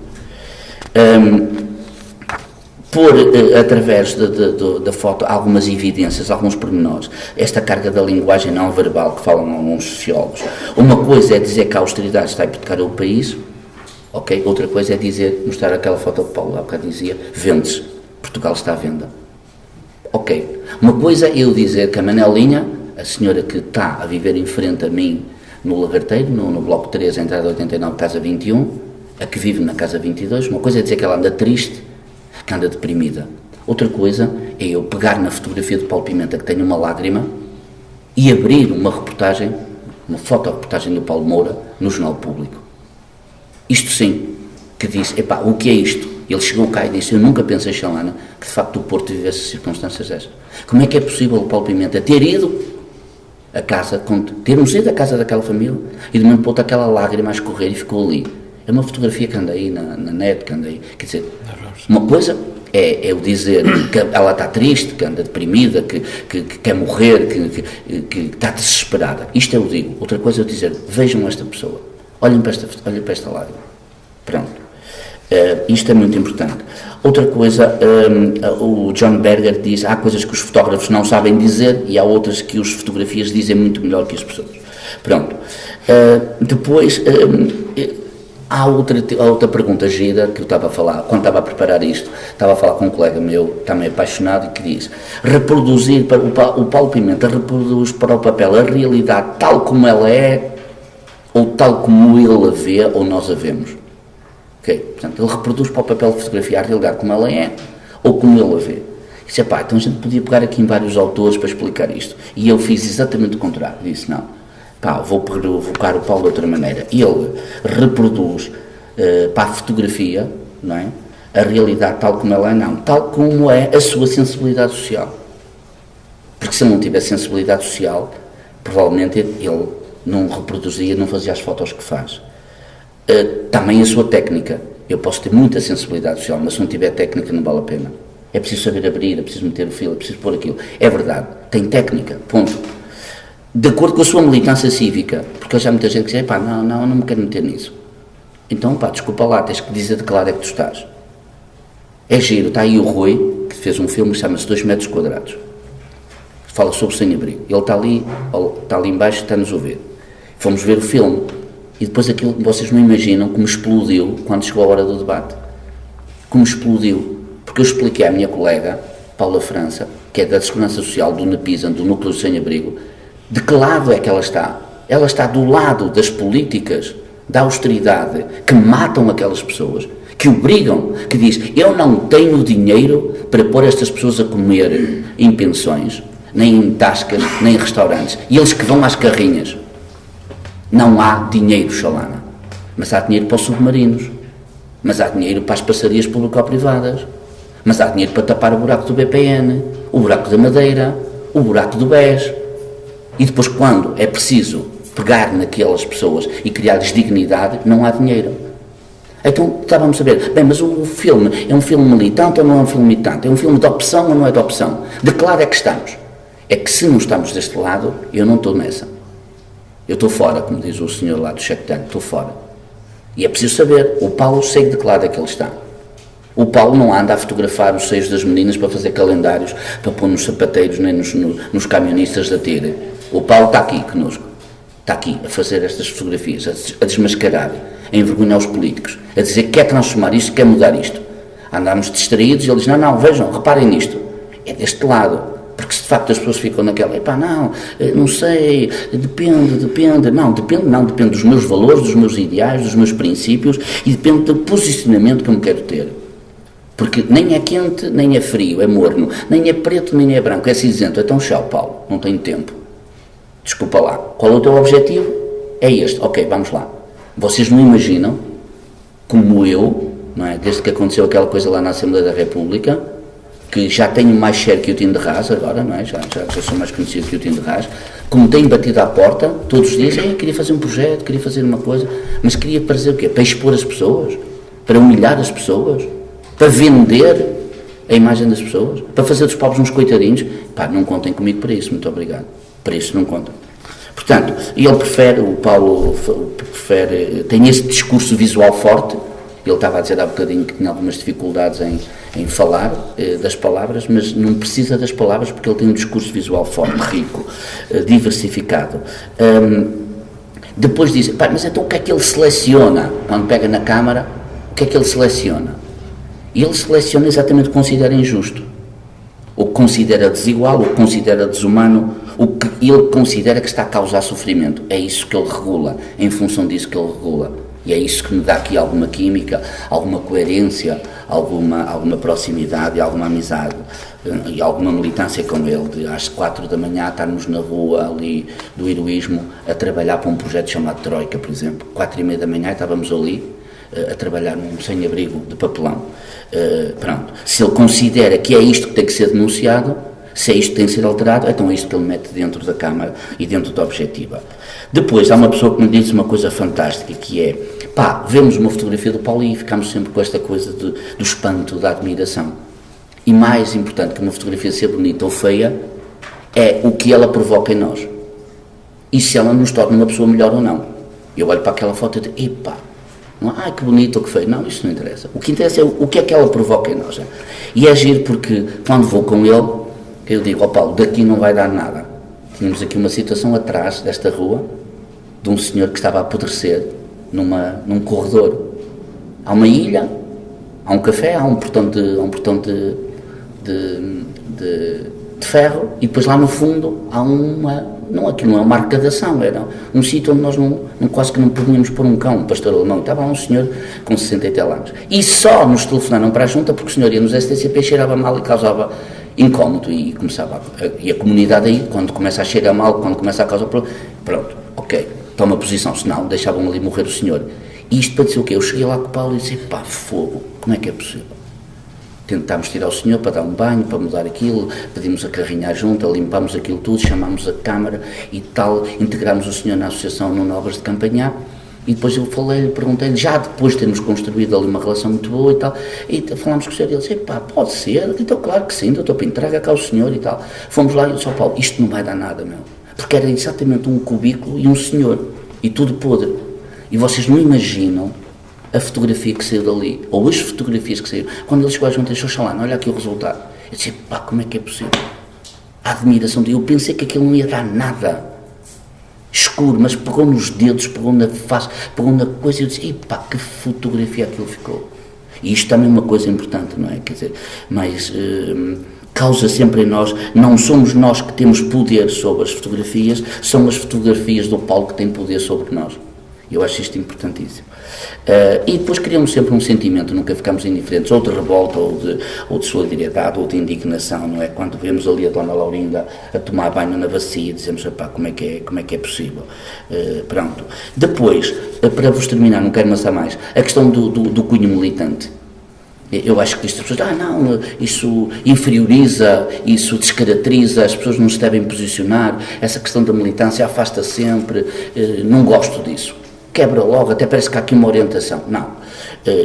Pôr, através da foto, algumas evidências, alguns pormenores. Esta carga da linguagem não verbal que falam alguns sociólogos. Uma coisa é dizer que a austeridade está a hipotecar o país, ok? Outra coisa é dizer, mostrar aquela foto que Paulo há bocado dizia, vende-se, Portugal está à venda. Ok. Uma coisa é eu dizer que a Manelinha, a senhora que está a viver em frente a mim no Lagarteiro, no bloco 3, a entrada 89, casa 21, a que vive na casa 22, uma coisa é dizer que ela anda triste, que anda deprimida. Outra coisa é eu pegar na fotografia do Paulo Pimenta, que tem uma lágrima, e abrir uma reportagem, uma fotoreportagem do Paulo Moura, no Jornal Público. Isto sim, que diz, o que é isto? Ele chegou cá e disse, eu nunca pensei, Xalana, que de facto o Porto vivesse circunstâncias destas. Como é que é possível o Paulo Pimenta ter ido a casa, termos ido à casa daquela família, e de momento pôr aquela lágrima a escorrer e ficou ali? É uma fotografia que anda aí na net, que anda aí, quer dizer, uma coisa é o dizer que ela está triste, que anda deprimida, que quer morrer, que está desesperada. Isto eu digo. Outra coisa é eu dizer, vejam esta pessoa, olhem para esta lágrima. Pronto. Isto é muito importante. Outra coisa, o John Berger diz, há coisas que os fotógrafos não sabem dizer e há outras que os fotografias dizem muito melhor que as pessoas. Pronto. Depois, há outra pergunta gira que eu estava a falar, quando estava a preparar isto, estava a falar com um colega meu, também apaixonado, que diz, reproduzir, o Paulo Pimenta reproduz para o papel a realidade tal como ela é, ou tal como ele a vê, ou nós a vemos. Okay? Portanto, ele reproduz para o papel de fotografia a realidade como ela é, ou como ele a vê. E disse, pá, então a gente podia pegar aqui em vários autores para explicar isto. E eu fiz exatamente o contrário, disse, não. Pá, vou provocar o Paulo de outra maneira. Ele reproduz para a fotografia, não é? A realidade tal como ela é, não. Tal como é a sua sensibilidade social. Porque se ele não tivesse sensibilidade social, provavelmente ele não reproduzia, não fazia as fotos que faz. Também a sua técnica. Eu posso ter muita sensibilidade social, mas se não tiver técnica não vale a pena. É preciso saber abrir, é preciso meter o fio, é preciso pôr aquilo. É verdade, tem técnica, ponto. De acordo com a sua militância cívica, porque já há muita gente que diz, pá, não me quero meter nisso. Então, pá, desculpa lá, tens que dizer de que lado é que tu estás. É giro, está aí o Rui, que fez um filme que chama-se 2 metros quadrados. Fala sobre o sem-abrigo. Ele está ali em baixo, está-nos a ouvir. Fomos ver o filme, e depois aquilo que vocês não imaginam como explodiu quando chegou a hora do debate. Como explodiu. Porque eu expliquei à minha colega, Paula França, que é da Segurança Social, do NEPISAN, do Núcleo do Sem-Abrigo, de que lado é que ela está? Ela está do lado das políticas da austeridade que matam aquelas pessoas, que obrigam, que diz, eu não tenho dinheiro para pôr estas pessoas a comer em pensões, nem em tascas, nem em restaurantes, e eles que vão às carrinhas. Não há dinheiro, Xalana, mas há dinheiro para os submarinos, mas há dinheiro para as parcerias público-privadas, mas há dinheiro para tapar o buraco do BPN, o buraco da Madeira, o buraco do BES. E depois, quando é preciso pegar naquelas pessoas e criar-lhes dignidade, não há dinheiro. Então, estávamos a ver, bem, mas o filme é um filme militante ou não é um filme militante? É um filme de opção ou não é de opção? De que lado é que estamos? É que se não estamos deste lado, eu não estou nessa. Eu estou fora, como diz o senhor lá do cheque tanque, estou fora. E é preciso saber, o Paulo segue de que lado é que ele está. O Paulo não anda a fotografar os seios das meninas para fazer calendários, para pôr nos sapateiros nem nos camionistas da tira. O Paulo está aqui connosco, está aqui a fazer estas fotografias, a desmascarar, a envergonhar os políticos, a dizer que quer transformar isto, quer mudar isto. Andámos distraídos e ele diz, não, vejam, reparem nisto. É deste lado, porque se de facto as pessoas ficam naquela, não sei, depende, não, depende dos meus valores, dos meus ideais, dos meus princípios e depende do posicionamento que eu me quero ter. Porque nem é quente, nem é frio, é morno, nem é preto, nem é branco, é cinzento. Então, tchau, Paulo, não tenho tempo. Desculpa lá, qual é o teu objetivo? É este, ok, vamos lá. Vocês não imaginam, como eu, não é? Desde que aconteceu aquela coisa lá na Assembleia da República, que já tenho mais share que o Tim de Rás agora, não é? Já sou mais conhecido que o Tim de Rás, como tenho batido à porta, todos os dias, queria fazer um projeto, queria fazer uma coisa, mas queria fazer o quê? Para expor as pessoas? Para humilhar as pessoas? Para vender a imagem das pessoas? Para fazer dos pobres uns coitadinhos? Pá, não contem comigo para isso, muito obrigado. Para isso não contam. Portanto, ele prefere, o Paulo tem esse discurso visual forte. Ele estava a dizer há bocadinho que tinha algumas dificuldades em falar das palavras, mas não precisa das palavras porque ele tem um discurso visual forte, rico, diversificado. Depois diz, mas então o que é que ele seleciona? Quando pega na câmara, o que é que ele seleciona? E ele seleciona exatamente o que considera injusto, o que considera desigual, o que considera desumano, o que ele considera que está a causar sofrimento. É isso que ele regula, em função disso que ele regula. E é isso que me dá aqui alguma química, alguma coerência, alguma proximidade, alguma amizade e alguma militância com ele. De às 4 da manhã estarmos na rua ali do heroísmo a trabalhar para um projeto chamado Troika, por exemplo. 4:30 da manhã estávamos ali a trabalhar num sem-abrigo de papelão. Pronto. Se ele considera que é isto que tem que ser denunciado, se é isto que tem que ser alterado, então é isto que ele mete dentro da Câmara e dentro da objetiva. Depois, há uma pessoa que me disse uma coisa fantástica, que é, vemos uma fotografia do Paulo e ficamos sempre com esta coisa do espanto, da admiração. E mais importante que uma fotografia ser bonita ou feia é o que ela provoca em nós. E se ela nos torna uma pessoa melhor ou não. Eu olho para aquela foto e digo, epá, não, ai que bonito ou que feio. Não, isso não interessa. O que interessa é o que é que ela provoca em nós. É? E é giro porque quando vou com ele, eu digo, ó Paulo, daqui não vai dar nada. Tínhamos aqui uma situação atrás desta rua, de um senhor que estava a apodrecer num corredor. Há uma ilha, há um café, há um portão de ferro e depois lá no fundo há aquilo não é uma arrecadação, era um sítio onde nós quase que não podíamos pôr um cão, um pastor alemão. Estava lá um senhor com 60 e tal anos e só nos telefonaram para a junta porque o senhor ia nos STCP, cheirava mal e causava incómodo e a comunidade aí, quando começa a cheirar mal, quando começa a causar pronto, ok, toma posição, senão deixavam ali morrer o senhor. E isto para dizer o quê? Eu cheguei lá com o Paulo e disse, pá, fogo, como é que é possível? Tentámos tirar o senhor para dar um banho, para mudar aquilo, pedimos a carrinha junta, limpámos aquilo tudo, chamámos a câmara e tal, integrámos o senhor na associação no Novas de Campanhã e depois eu perguntei-lhe, já depois de termos construído ali uma relação muito boa e tal, e falámos com o senhor e ele disse, pá, pode ser, então claro que sim, doutor Pinto, traga cá o senhor e tal. Fomos lá e eu disse, Paulo, isto não vai dar nada, meu, porque era exatamente um cubículo e um senhor, e tudo podre. E vocês não imaginam a fotografia que saiu dali, ou as fotografias que saíram. Quando ele chegou à junta, disse, Oxalá, olha aqui o resultado. Eu disse, pá, como é que é possível? A admiração dele. Eu pensei que aquilo não ia dar nada. Escuro, mas pegou nos dedos, pegou na face, pegou na coisa, e eu disse, pá, que fotografia aquilo ficou. E isto também é uma coisa importante, não é? Quer dizer, mas causa sempre em nós, não somos nós que temos poder sobre as fotografias, são as fotografias do Paulo que têm poder sobre nós. Eu acho isto importantíssimo. E depois criamos sempre um sentimento, nunca ficamos indiferentes, ou de revolta, ou de solidariedade, ou de indignação, não é? Quando vemos ali a Dona Laurinda a tomar banho na bacia, dizemos, pá, como é que é possível? Pronto. Depois, para vos terminar, não quero amassar mais, a questão do cunho militante. Eu acho que isto, as pessoas, não, isso inferioriza, isso descaracteriza, as pessoas não se devem posicionar, essa questão da militância afasta sempre, não gosto disso. Quebra logo, até parece que há aqui uma orientação. Não.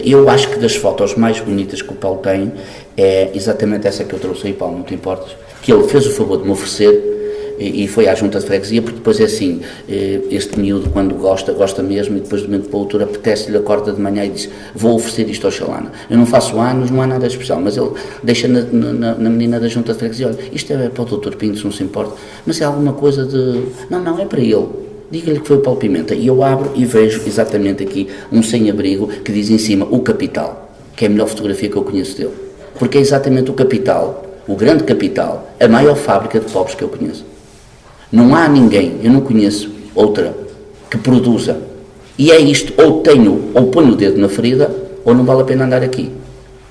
Eu acho que das fotos mais bonitas que o Paulo tem é exatamente essa que eu trouxe aí, Paulo, não te importas? Que ele fez o favor de me oferecer e foi à junta de freguesia, porque depois é assim, este miúdo quando gosta mesmo, e depois de momento para o outro apetece-lhe, acorda de manhã e diz, vou oferecer isto ao Xalana. Eu não faço anos, não há nada especial, mas ele deixa na menina da junta de freguesia, olha, isto é para o doutor Pinto, não se importa, mas é alguma coisa de... Não, é para ele. Diga-lhe que foi o Paulo Pimenta. E eu abro e vejo exatamente aqui um sem-abrigo que diz em cima o Capital, que é a melhor fotografia que eu conheço dele. Porque é exatamente o Capital, o grande Capital, a maior fábrica de pobres que eu conheço. Não há ninguém, eu não conheço outra, que produza. E é isto, ou ponho o dedo na ferida, ou não vale a pena andar aqui.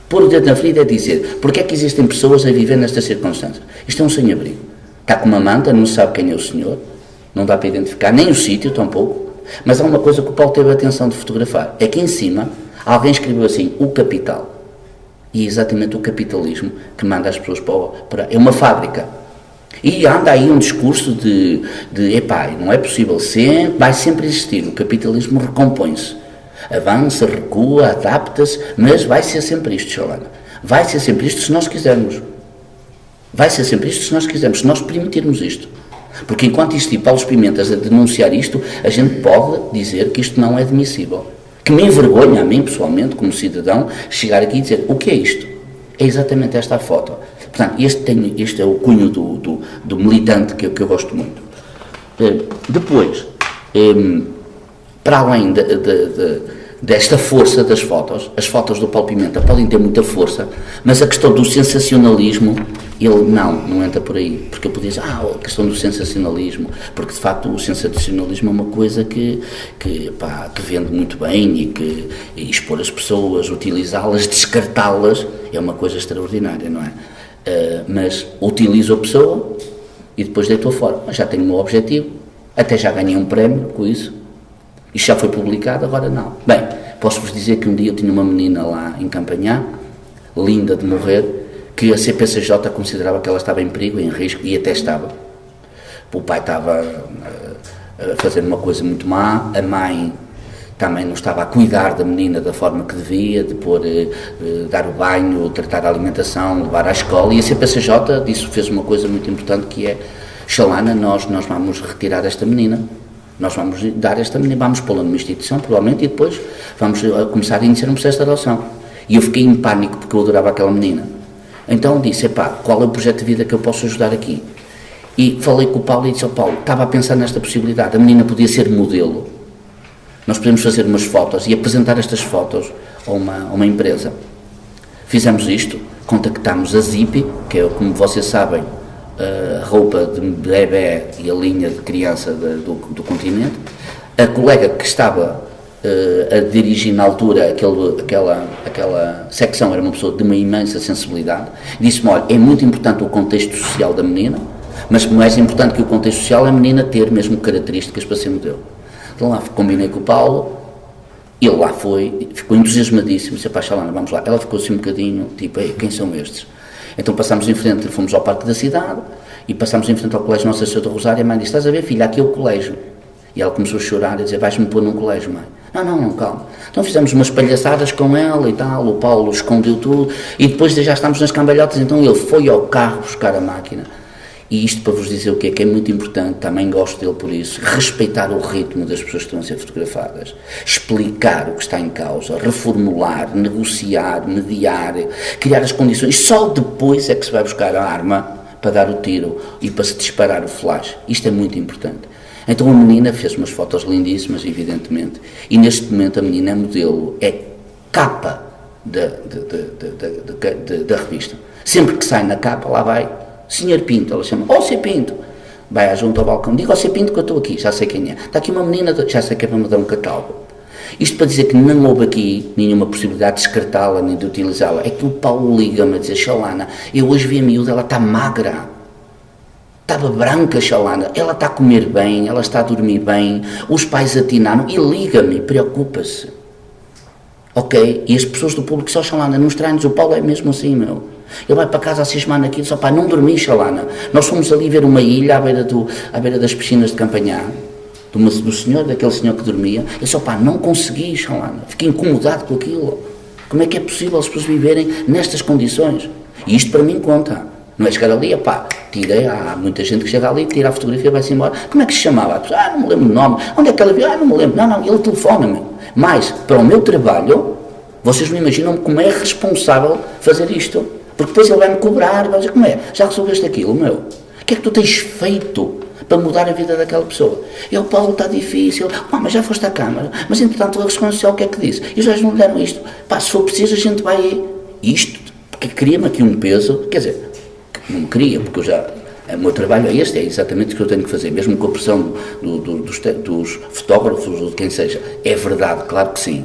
Pôr o dedo na ferida é dizer, porque é que existem pessoas a viver nestas circunstâncias? Isto é um sem-abrigo. Está com uma manta, não sabe quem é o senhor, não dá para identificar, nem o sítio, tampouco. Mas há uma coisa que o Paulo teve a atenção de fotografar. É que em cima, alguém escreveu assim, o capital. E é exatamente o capitalismo que manda as pessoas para... É uma fábrica. E anda aí um discurso de epá, não é possível, vai sempre existir. O capitalismo recompõe-se. Avança, recua, adapta-se, mas vai ser sempre isto, Xalana. Vai ser sempre isto se nós quisermos. Vai ser sempre isto se nós quisermos, se nós permitirmos isto. Porque enquanto existir Paulo Pimentas a denunciar isto, a gente pode dizer que isto não é admissível. Que me envergonha a mim, pessoalmente, como cidadão, chegar aqui e dizer, o que é isto? É exatamente esta a foto. Portanto, este é o cunho do militante que eu gosto muito. Depois, para além desta força das fotos, as fotos do Paulo Pimenta podem ter muita força, mas a questão do sensacionalismo, ele não entra por aí, porque eu podia dizer, a questão do sensacionalismo, porque de facto o sensacionalismo é uma coisa que vende muito bem e expor as pessoas, utilizá-las, descartá-las, é uma coisa extraordinária, não é? Mas utilizo a pessoa e depois deito-a fora. Mas já tenho o meu objetivo, até já ganhei um prémio com isso. Isto já foi publicado, agora não. Bem, posso-vos dizer que um dia eu tinha uma menina lá em Campanhã, linda de morrer, que a CPCJ considerava que ela estava em perigo, em risco, e até estava. O pai estava a fazer uma coisa muito má, a mãe também não estava a cuidar da menina da forma que devia, de dar o banho, tratar a alimentação, levar à escola, e a CPCJ fez uma coisa muito importante, que é: Xalana, nós vamos retirar esta menina, nós vamos dar esta menina, vamos pô-la numa instituição, provavelmente, e depois vamos começar a iniciar um processo de adoção. E eu fiquei em pânico, porque eu adorava aquela menina. Então disse: qual é o projeto de vida que eu posso ajudar aqui? E falei com o Paulo e disse ao Paulo, estava a pensar nesta possibilidade, a menina podia ser modelo, nós podemos fazer umas fotos e apresentar estas fotos a uma empresa. Fizemos isto, contactámos a Zippy, que é, como vocês sabem, a roupa de bebê e a linha de criança do continente. A colega que estava a dirigir na altura aquela secção era uma pessoa de uma imensa sensibilidade. Disse-me: olha, é muito importante o contexto social da menina, mas mais importante que o contexto social é a menina ter mesmo características para ser modelo. Então lá combinei com o Paulo, ele lá foi, ficou entusiasmadíssimo, disse: Xalana, vamos lá. Ela ficou assim um bocadinho, tipo: quem são estes? Então passámos em frente, fomos ao Parque da Cidade, e passámos em frente ao Colégio Nossa Senhora do Rosário, e a mãe disse: estás a ver, filha, aqui é o colégio. E ela começou a chorar e a dizer: vais-me pôr num colégio, mãe? Não, calma. Então fizemos umas palhaçadas com ela e tal, o Paulo escondeu tudo, e depois já estávamos nas cambalhotas, então ele foi ao carro buscar a máquina. E isto para vos dizer o que é muito importante, também gosto dele por isso: respeitar o ritmo das pessoas que estão a ser fotografadas, explicar o que está em causa, reformular, negociar, mediar, criar as condições. Só depois é que se vai buscar a arma para dar o tiro e para se disparar o flash. Isto é muito importante. Então a menina fez umas fotos lindíssimas, evidentemente, e neste momento a menina é modelo, é capa da revista. Sempre que sai na capa, lá vai Sr. Pinto, ela chama: Sr. Pinto, vai junto ao balcão, diga ao Sr. Pinto que eu estou aqui, já sei quem é, está aqui uma menina, já sei que é para me dar um catálogo. Isto para dizer que não houve aqui nenhuma possibilidade de descartá-la nem de utilizá-la. É que o Paulo liga-me a dizer: Xalana, eu hoje vi a miúda, ela está magra, estava branca, Xalana, ela está a comer bem, ela está a dormir bem, os pais atinaram, e liga-me, preocupa-se. Ok? E as pessoas do público: só Xalana, nos treinos o Paulo é mesmo assim, meu. Ele vai para casa a cismar naquilo, só: não dormi, Xalana. Nós fomos ali ver uma ilha à beira das piscinas de Campanhã, daquele senhor que dormia. Eu só: não consegui, Xalana. Fiquei incomodado com aquilo. Como é que é possível as pessoas viverem nestas condições? E isto para mim conta. Não é chegar ali, tirei, há muita gente que chega ali, tira a fotografia e vai-se embora. Como é que se chamava? A pessoa: não me lembro o nome. Onde é que ela viu? Não me lembro. Não, ele telefona-me. Mas, para o meu trabalho, vocês não imaginam como é responsável fazer isto. Porque depois ele vai-me cobrar, vai dizer: como é? Já resolveste aquilo, meu? O que é que tu tens feito para mudar a vida daquela pessoa? E o Paulo: está difícil. Mas já foste à Câmara. Mas, entretanto, a Segurança Social o que é que disse? E os gajos não lhe deram isto. Se for preciso, a gente vai... Isto, porque cria-me aqui um peso, quer dizer, não me cria, porque eu já... O meu trabalho é este, é exatamente o que eu tenho que fazer, mesmo com a pressão dos fotógrafos ou de quem seja. É verdade, claro que sim.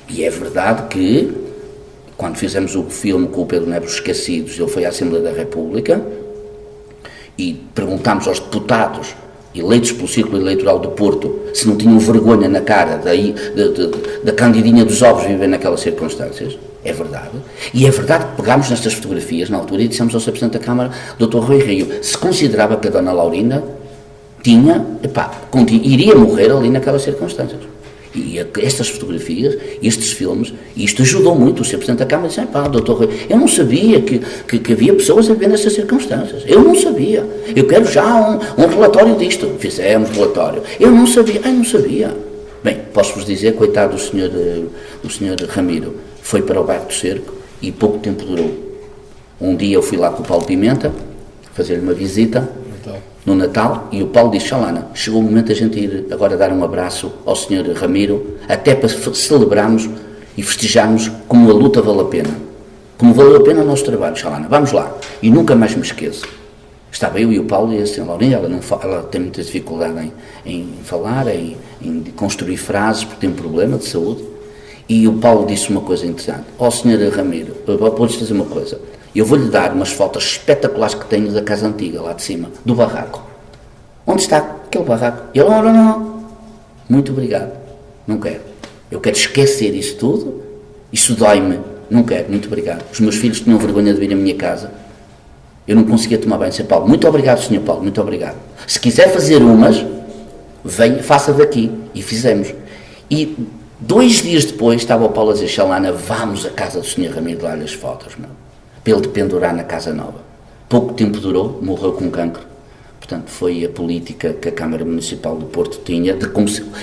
E é verdade que, quando fizemos o filme com o Pedro Neves Esquecidos, ele foi à Assembleia da República e perguntámos aos deputados eleitos pelo Círculo Eleitoral do Porto se não tinham vergonha na cara da candidinha dos ovos viver naquelas circunstâncias. É verdade. E é verdade que pegámos nestas fotografias na altura e dissemos ao Sr. Presidente da Câmara, Dr. Rui Rio, se considerava que a Dona Laurinda iria morrer ali naquelas circunstâncias. E estas fotografias, estes filmes, isto ajudou muito. O Sr. Presidente da Câmara disse: Dr. Rui, eu não sabia que havia pessoas a viver nestas circunstâncias. Eu não sabia. Eu quero já um relatório disto. Fizemos relatório. Eu não sabia. Não sabia. Bem, posso-vos dizer, coitado do senhor Ramiro, foi para o bairro do Cerco e pouco tempo durou. Um dia eu fui lá com o Paulo Pimenta, fazer-lhe uma visita no Natal, e o Paulo disse: Xalana, chegou o momento de a gente ir agora dar um abraço ao Sr. Ramiro, até para celebrarmos e festejarmos como a luta vale a pena. Como valeu a pena o nosso trabalho, Xalana, vamos lá. E nunca mais me esqueço. Estava eu e o Paulo e a Sra. Laurinda, ela tem muita dificuldade em falar, em construir frases, porque tem um problema de saúde. E o Paulo disse uma coisa interessante: Sr. Ramiro, vou-lhes dizer uma coisa, eu vou-lhe dar umas fotos espetaculares que tenho da casa antiga, lá de cima, do barraco. Onde está aquele barraco? E ele: não, muito obrigado, não quero. Eu quero esquecer isso tudo, isso dói-me, não quero, muito obrigado. Os meus filhos tinham vergonha de vir à minha casa, eu não conseguia tomar banho. Sr. Paulo: muito obrigado, Sr. Paulo, muito obrigado. Se quiser fazer umas, venha, faça daqui. E fizemos. E 2 dias depois estava o Paulo a dizer: Chalana, vamos à casa do Sr. Ramiro dar-lhe as fotos, meu, para ele te pendurar na Casa Nova. Pouco tempo durou, morreu com cancro. Portanto, foi a política que a Câmara Municipal do Porto tinha,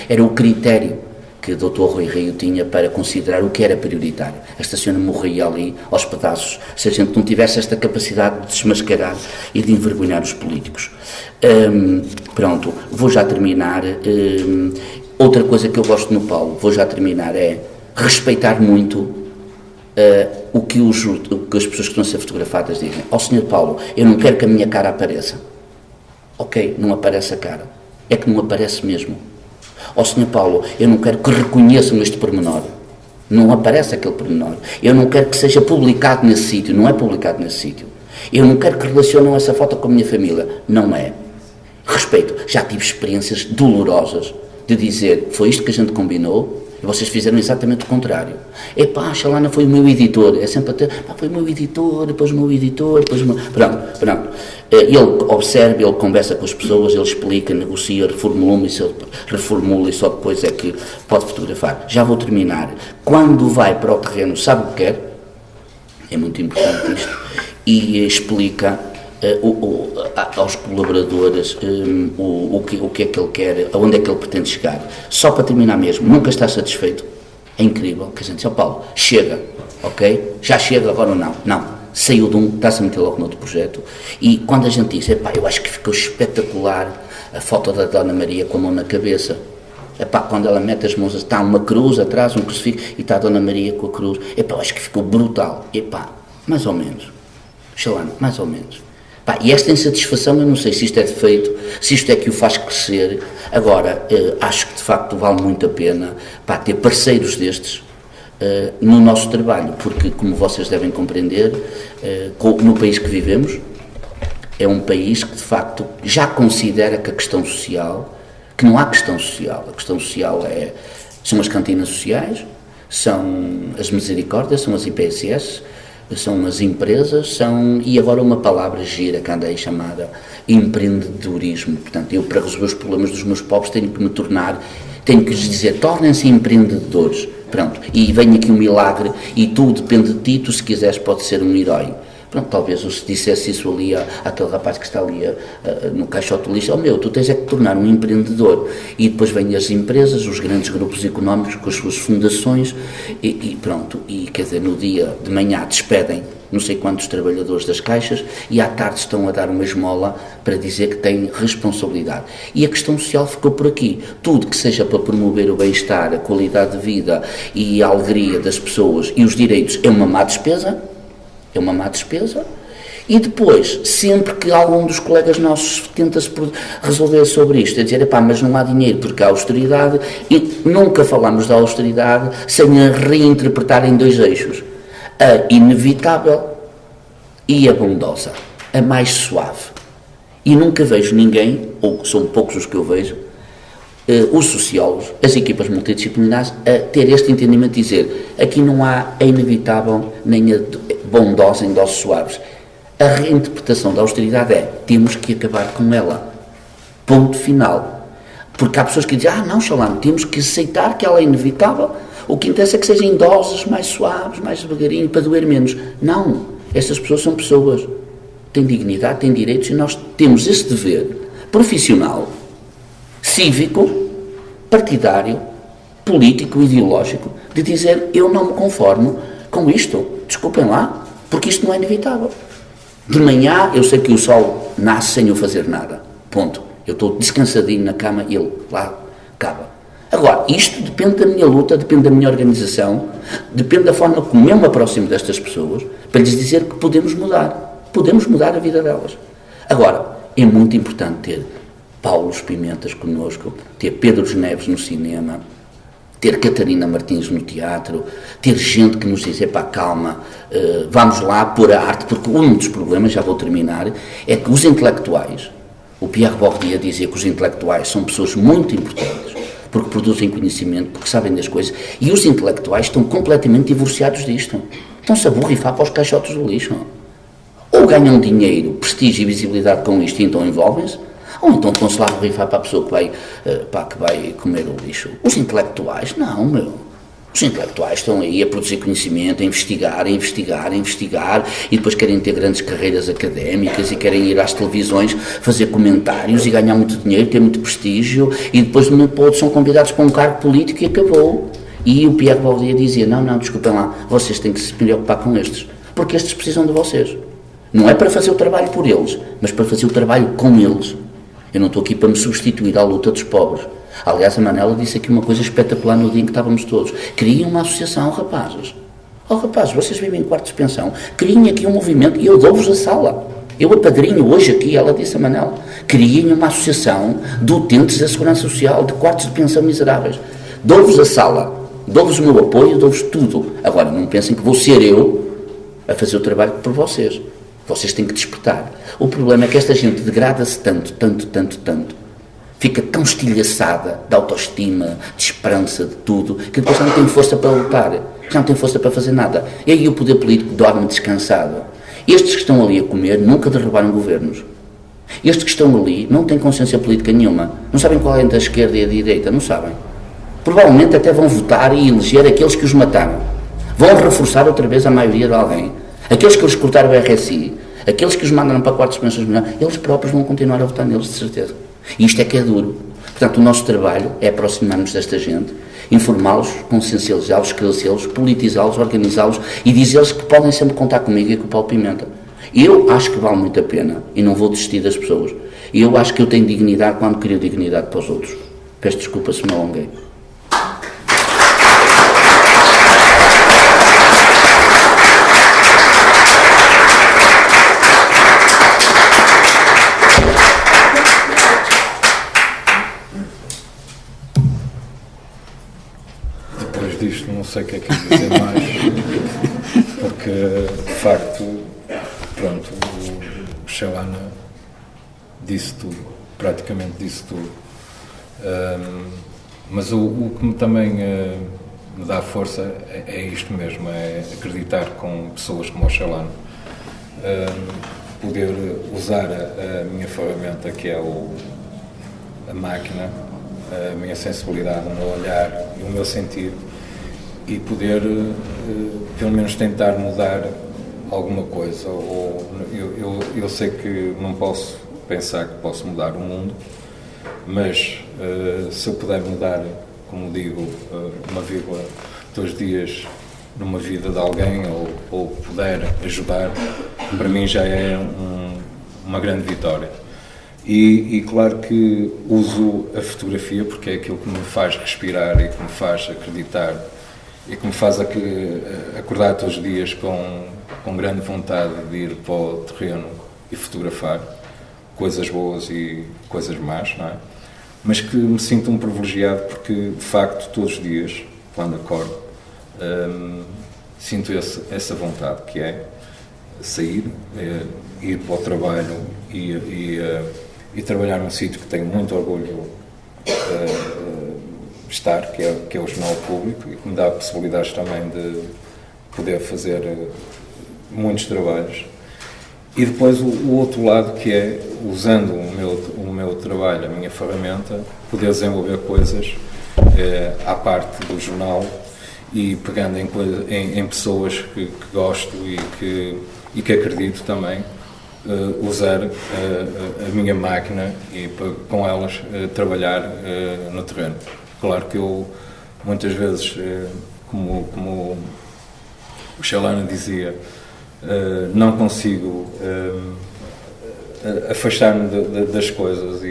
era o critério que o Dr. Rui Rio tinha para considerar o que era prioritário. Esta senhora morria ali aos pedaços, se a gente não tivesse esta capacidade de desmascarar e de envergonhar os políticos. Pronto, vou já terminar. Outra coisa que eu gosto no Paulo, vou já terminar, é respeitar muito o que as pessoas que estão a ser fotografadas dizem. Ó Sr. Paulo, eu não quero que a minha cara apareça. Ok, não aparece a cara. É que não aparece mesmo. Ó Sr. Paulo, eu não quero que reconheçam este pormenor. Não aparece aquele pormenor. Eu não quero que seja publicado nesse sítio. Não é publicado nesse sítio. Eu não quero que relacionem essa foto com a minha família. Não é. Respeito. Já tive experiências dolorosas de dizer: foi isto que a gente combinou e vocês fizeram exatamente o contrário. Epá, a Chalana foi o meu editor. É sempre até: foi o meu editor, depois o meu editor, depois o meu... Pronto. Ele observa, ele conversa com as pessoas, ele explica, negocia, reformula e só depois é que pode fotografar. Já vou terminar. Quando vai para o terreno, sabe o que quer? É muito importante isto. E explica aos colaboradores o que é que ele quer, aonde é que ele pretende chegar. Só para terminar mesmo, nunca está satisfeito. É incrível que a gente diz: ó Paulo, chega, ok? Já chega, agora ou não? Não. Saiu de um, está-se a meter logo noutro projeto. E quando a gente diz: epá, eu acho que ficou espetacular a foto da Dona Maria com a mão na cabeça. Epá, quando ela mete as mãos, está uma cruz atrás, um crucifixo, e está a Dona Maria com a cruz. Epá, eu acho que ficou brutal. Epá, mais ou menos. Chalana, mais ou menos. Pá, e esta insatisfação, eu não sei se isto é defeito, se isto é que o faz crescer. Agora, acho que de facto vale muito a pena, pá, ter parceiros destes no nosso trabalho, porque, como vocês devem compreender, no país que vivemos, é um país que de facto já considera que a questão social, que não há questão social, a questão social são as cantinas sociais, são as misericórdias, são as IPSS, são as empresas, e agora uma palavra gira que anda aí chamada empreendedorismo. Portanto, eu, para resolver os problemas dos meus povos, tenho que lhes dizer: tornem-se empreendedores. Pronto, e vem aqui um milagre e tudo depende de ti, tu se quiseres podes ser um herói. Pronto, talvez eu se dissesse isso ali àquele rapaz que está ali no caixote do lixo: tu tens é que tornar um empreendedor. E depois vêm as empresas, os grandes grupos económicos com as suas fundações e pronto, e quer dizer, no dia de manhã despedem não sei quantos trabalhadores das caixas e à tarde estão a dar uma esmola para dizer que têm responsabilidade. E a questão social ficou por aqui. Tudo que seja para promover o bem-estar, a qualidade de vida e a alegria das pessoas e os direitos é uma má despesa. É uma má despesa. E depois, sempre que algum dos colegas nossos tenta-se resolver sobre isto, é dizer: mas não há dinheiro porque há austeridade, e nunca falamos da austeridade sem a reinterpretar em 2 eixos: a inevitável e a bondosa, a mais suave. E nunca vejo ninguém, ou são poucos os que eu vejo, os sociólogos, as equipas multidisciplinares, a ter este entendimento de dizer: aqui não há a inevitável nem a bondosa em doses suaves. A reinterpretação da austeridade é: temos que acabar com ela. Ponto final. Porque há pessoas que dizem: não, Chalana, temos que aceitar que ela é inevitável. O que interessa é que sejam em doses mais suaves, mais devagarinho, para doer menos. Não. Essas pessoas são pessoas. Têm dignidade, têm direitos, e nós temos esse dever profissional, cívico, partidário, político, ideológico, de dizer: eu não me conformo com isto. Desculpem lá, porque isto não é inevitável. De manhã eu sei que o sol nasce sem eu fazer nada. Ponto. Eu estou descansadinho na cama e ele lá acaba. Agora, isto depende da minha luta, depende da minha organização, depende da forma como eu me aproximo destas pessoas, para lhes dizer que podemos mudar a vida delas. Agora, é muito importante ter Paulo Pimentas connosco, ter Pedro Neves no cinema, ter Catarina Martins no teatro, ter gente que nos diz: calma, vamos lá pôr a arte, porque um dos problemas, já vou terminar, é que os intelectuais, o Pierre Bourdieu dizia que os intelectuais são pessoas muito importantes, porque produzem conhecimento, porque sabem das coisas, e os intelectuais estão completamente divorciados disto. Estão-se a borrifar para os caixotes do lixo. Ou ganham dinheiro, prestígio e visibilidade com isto e então envolvem-se, Ou então estão-se lá a rifar para a pessoa que vai comer o lixo. Os intelectuais, não, meu. Os intelectuais estão aí a produzir conhecimento, a investigar, e depois querem ter grandes carreiras académicas e querem ir às televisões fazer comentários e ganhar muito dinheiro, ter muito prestígio, e depois no outro são convidados para um cargo político e acabou. E o Pierre Baldia dizia, não, desculpem lá, vocês têm que se preocupar com estes, porque estes precisam de vocês. Não é para fazer o trabalho por eles, mas para fazer o trabalho com eles. Eu não estou aqui para me substituir à luta dos pobres. Aliás, a Manela disse aqui uma coisa espetacular no dia em que estávamos todos. Criem uma associação, rapazes. Rapazes, vocês vivem em quartos de pensão. Criem aqui um movimento e eu dou-vos a sala. Eu apadrinho hoje aqui, ela disse a Manela. Criem uma associação de utentes da Segurança Social, de quartos de pensão miseráveis. Dou-vos a sala, dou-vos o meu apoio, dou-vos tudo. Agora, não pensem que vou ser eu a fazer o trabalho por vocês. Vocês têm que despertar. O problema é que esta gente degrada-se tanto, fica tão estilhaçada de autoestima, de esperança, de tudo, que depois já não tem força para lutar, já não tem força para fazer nada. E aí o poder político dorme descansado. Estes que estão ali a comer nunca derrubaram governos. Estes que estão ali não têm consciência política nenhuma. Não sabem qual é entre a esquerda e a direita, não sabem. Provavelmente até vão votar e eleger aqueles que os mataram. Vão reforçar outra vez a maioria de alguém. Aqueles que lhes cortaram o RSI, aqueles que os mandaram para quartos de pensões milionários, eles próprios vão continuar a votar neles, de certeza. E isto é que é duro. Portanto, o nosso trabalho é aproximar-nos desta gente, informá-los, consciencializá-los, esclarecê-los, politizá-los, organizá-los e dizer-lhes que podem sempre contar comigo e com o Paulo Pimenta. Eu acho que vale muito a pena e não vou desistir das pessoas. E eu acho que eu tenho dignidade quando crio dignidade para os outros. Peço desculpa se me alonguei. Disto não sei o que é que é dizer mais, porque de facto, pronto, o Chelana disse tudo, praticamente disse tudo. Mas o que também me dá força é isto mesmo, é acreditar com pessoas como o Chelana, poder usar a minha ferramenta, que é a máquina, a minha sensibilidade, o meu olhar e o meu sentir, e poder, pelo menos, tentar mudar alguma coisa. Eu sei que não posso pensar que posso mudar o mundo, mas se eu puder mudar, como digo, uma vírgula 2 dias numa vida de alguém, ou puder ajudar, para mim já é uma grande vitória. E claro que uso a fotografia porque é aquilo que me faz respirar e que me faz acreditar e que me faz acordar todos os dias com grande vontade de ir para o terreno e fotografar coisas boas e coisas más, não é? Mas que me sinto um privilegiado porque, de facto, todos os dias, quando acordo, sinto essa vontade, que é sair, ir para o trabalho e trabalhar num sítio que tenho muito orgulho estar, que é o Jornal Público, e que me dá possibilidades também de poder fazer muitos trabalhos. E depois o outro lado, que é, usando o meu trabalho, a minha ferramenta, poder desenvolver coisas à parte do jornal e pegando em pessoas que gosto e que acredito também, usar a minha máquina e com elas trabalhar no terreno. Claro que eu, muitas vezes, como o Chelana dizia, não consigo afastar-me das coisas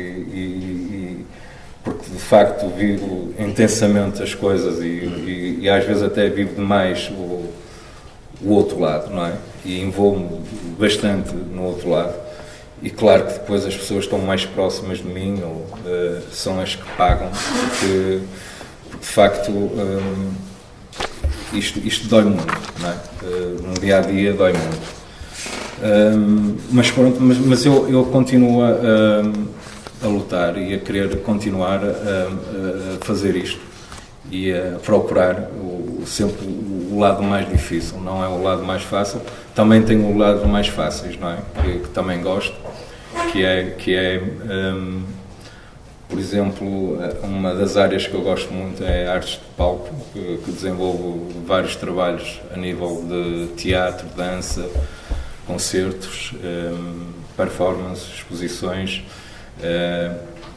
porque de facto vivo intensamente as coisas e às vezes até vivo demais o outro lado, não é? E envolvo-me bastante no outro lado. E claro que depois as pessoas estão mais próximas de mim ou são as que pagam, porque de facto isto dói muito, não é? No dia a dia dói muito. Mas pronto, mas eu continuo a lutar e a querer continuar a fazer isto e a procurar sempre o lado mais difícil, não é o lado mais fácil. Também tenho o lado mais fáceis, não é? Que também gosto que é por exemplo, uma das áreas que eu gosto muito é artes de palco, que desenvolvo vários trabalhos a nível de teatro, dança, concertos, performances, exposições.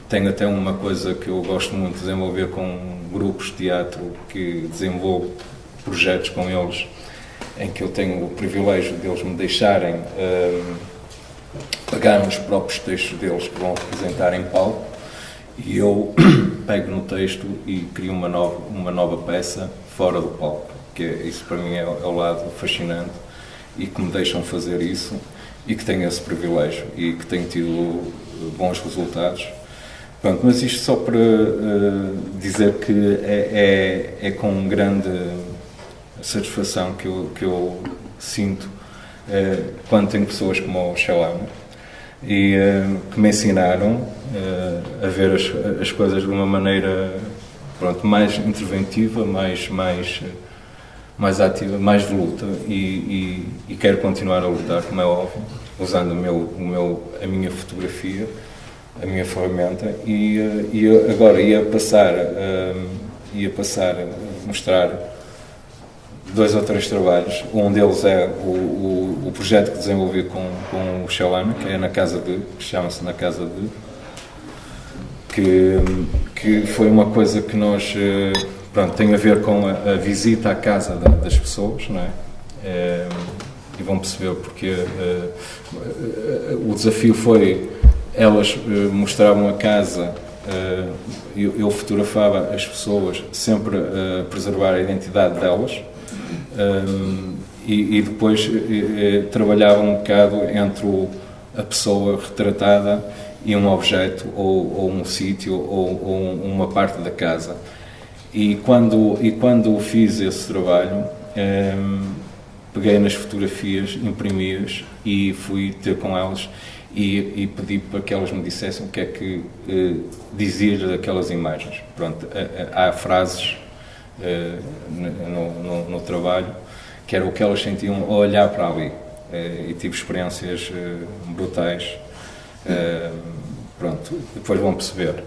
Tenho até uma coisa que eu gosto muito de desenvolver com grupos de teatro, que desenvolvo projetos com eles, em que eu tenho o privilégio deles me deixarem pagar nos próprios textos deles que vão representar em palco, e eu pego no texto e crio uma nova peça fora do palco, que isso para mim é o lado fascinante, e que me deixam fazer isso, e que tenho esse privilégio, e que tenho tido bons resultados. Pronto, mas isto só para dizer que é com grande satisfação que eu sinto quando tenho pessoas como o Shalana, e que me ensinaram a ver as coisas de uma maneira, pronto, mais interventiva, mais ativa, mais de luta, e quero continuar a lutar, como é óbvio, usando a minha fotografia, a minha ferramenta, e agora ia passar a mostrar 2 ou 3 trabalhos. Um deles é o projeto que desenvolvi com o Shalana, que é na Casa de, que chama-se Na Casa de, que foi uma coisa que nós, pronto, tem a ver com a visita à casa das pessoas, não é? E vão perceber porque o desafio foi, elas mostravam a casa, eu fotografava as pessoas, sempre a preservar a identidade delas, e depois trabalhava um bocado entre a pessoa retratada e um objeto, ou um sítio, ou uma parte da casa. E quando fiz esse trabalho, peguei nas fotografias, imprimi-as e fui ter com elas e pedi para que elas me dissessem o que é que diziam daquelas imagens. Pronto, há frases no trabalho que era o que elas sentiam ao olhar para ali, e tive experiências brutais. Pronto, depois vão perceber.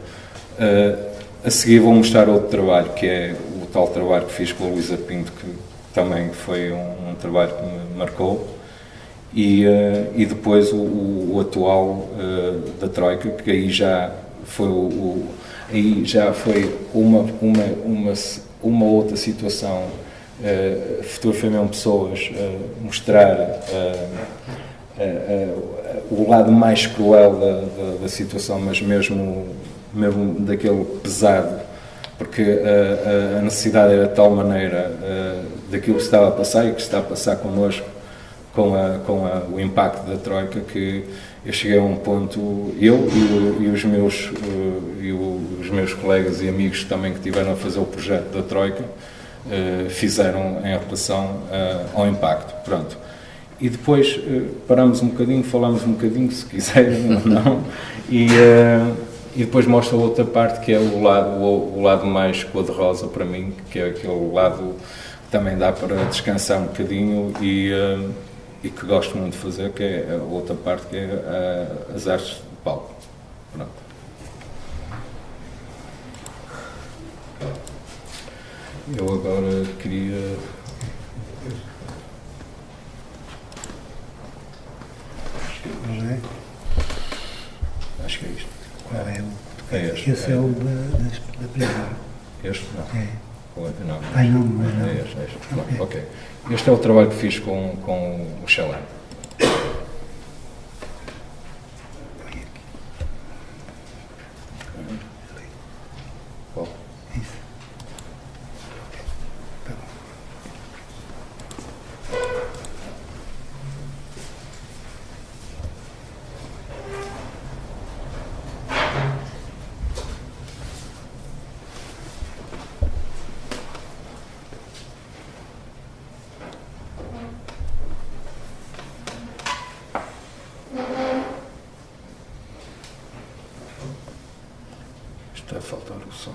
A seguir vou mostrar outro trabalho, que é o tal trabalho que fiz com a Luísa Pinto, que também foi um trabalho que me marcou, e depois o atual da Troika, que aí já foi uma outra situação. Fotografei mesmo pessoas, mostrar o lado mais cruel da situação, mas mesmo daquele pesado, porque a necessidade era de tal maneira daquilo que se estava a passar e que se está a passar connosco, com o impacto da Troika, que eu cheguei a um ponto, eu e os meus colegas e amigos também que tiveram a fazer o projeto da Troika, fizeram em relação ao impacto. Pronto. E depois paramos um bocadinho, falamos um bocadinho, se quiserem ou não, e depois mostra a outra parte, que é o lado mais cor-de-rosa para mim, que é aquele lado que também dá para descansar um bocadinho e que gosto muito de fazer, que é a outra parte, que é as artes de palco. Pronto. Eu agora queria... Acho que é isto. Qual é o? É este. Esse é o da prisão. Este? Não. É. Não. Ai, não é. É este. Não, ok. Este é o trabalho que fiz com o Shalana. Qual? Isso. Tá bom. Está a faltar o som.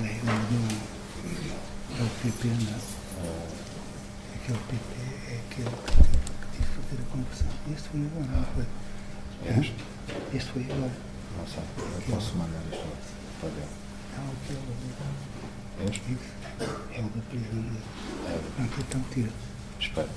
bem, é o PP, não. Aquele PP é aquele que tive que fazer a conversão. Este foi agora, não foi? Este foi agora. Não sei, eu posso mandar isto para ver. Não, aquele ali. Este? Isso. É o da prisão dele. Pronto, então tira. Espera.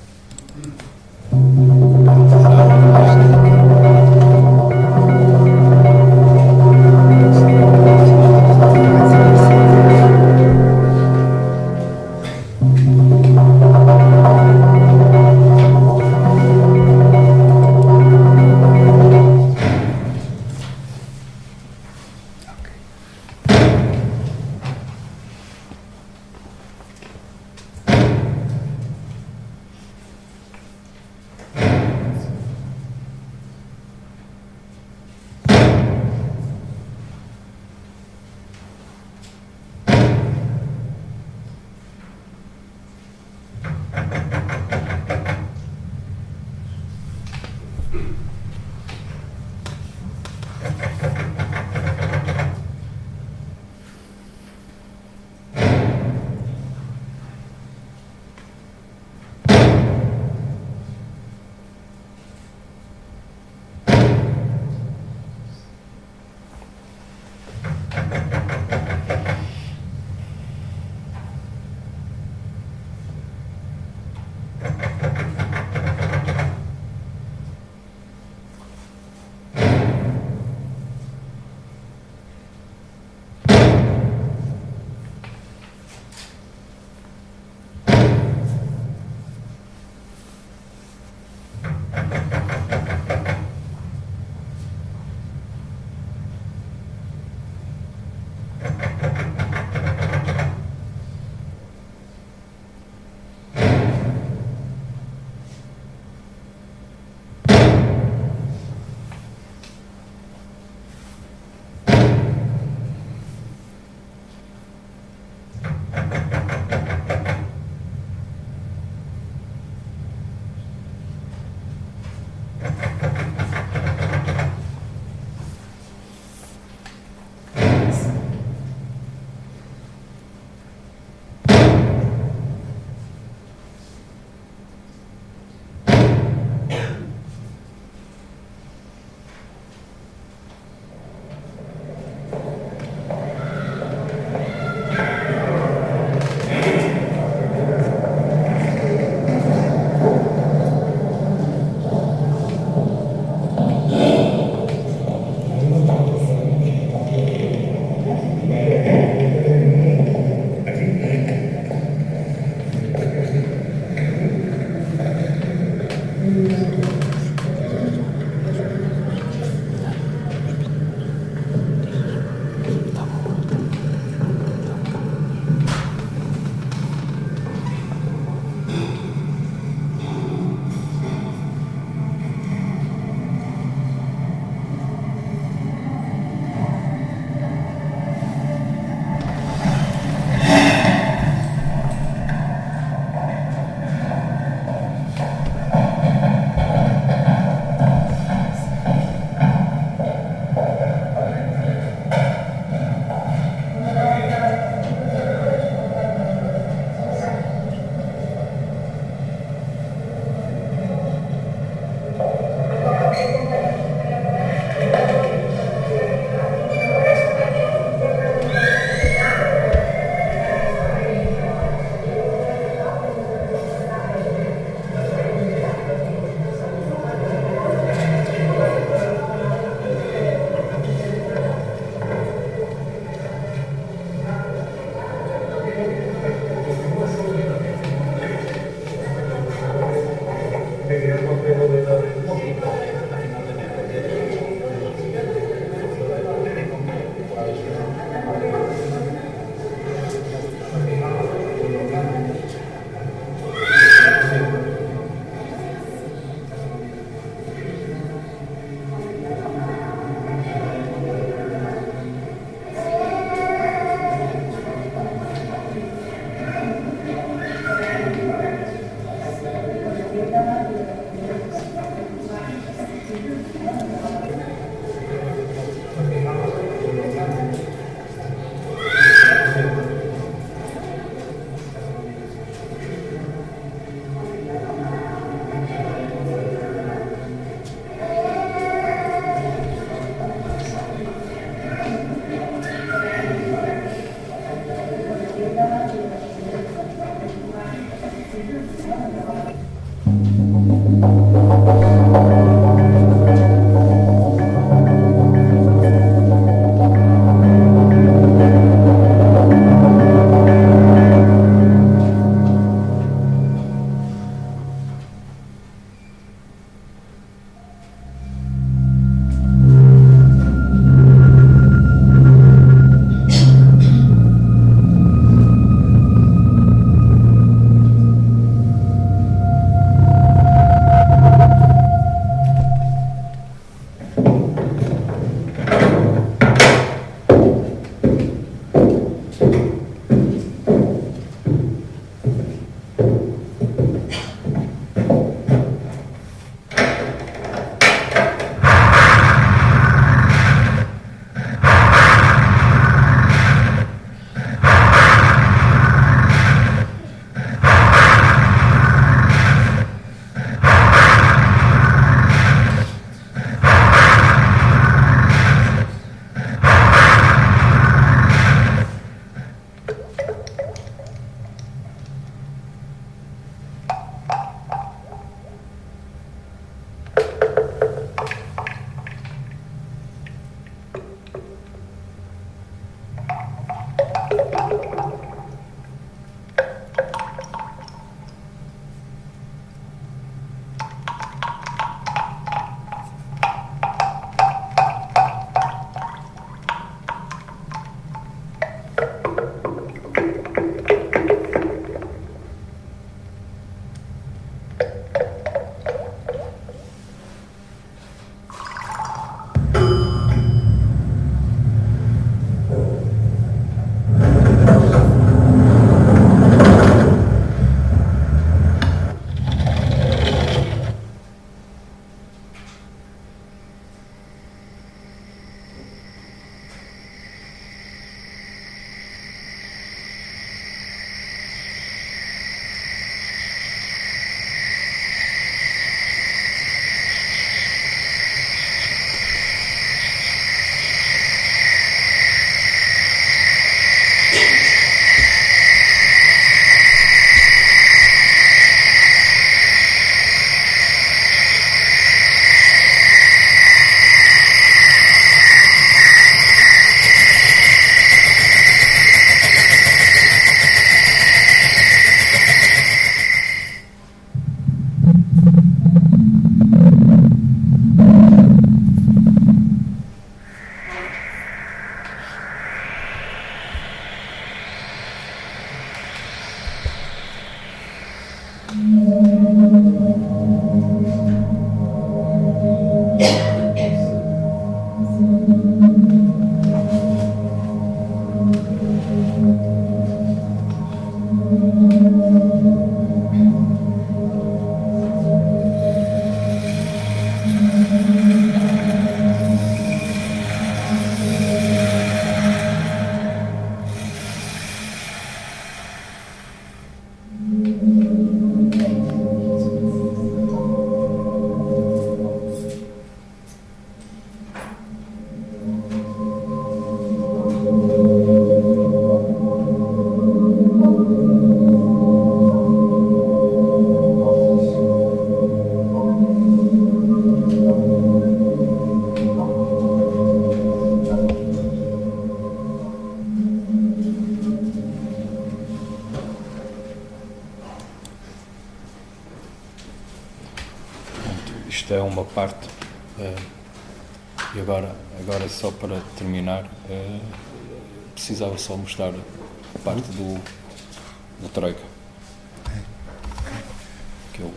Isto é uma parte, e agora só para terminar, precisava só mostrar a parte do Troika, que eu...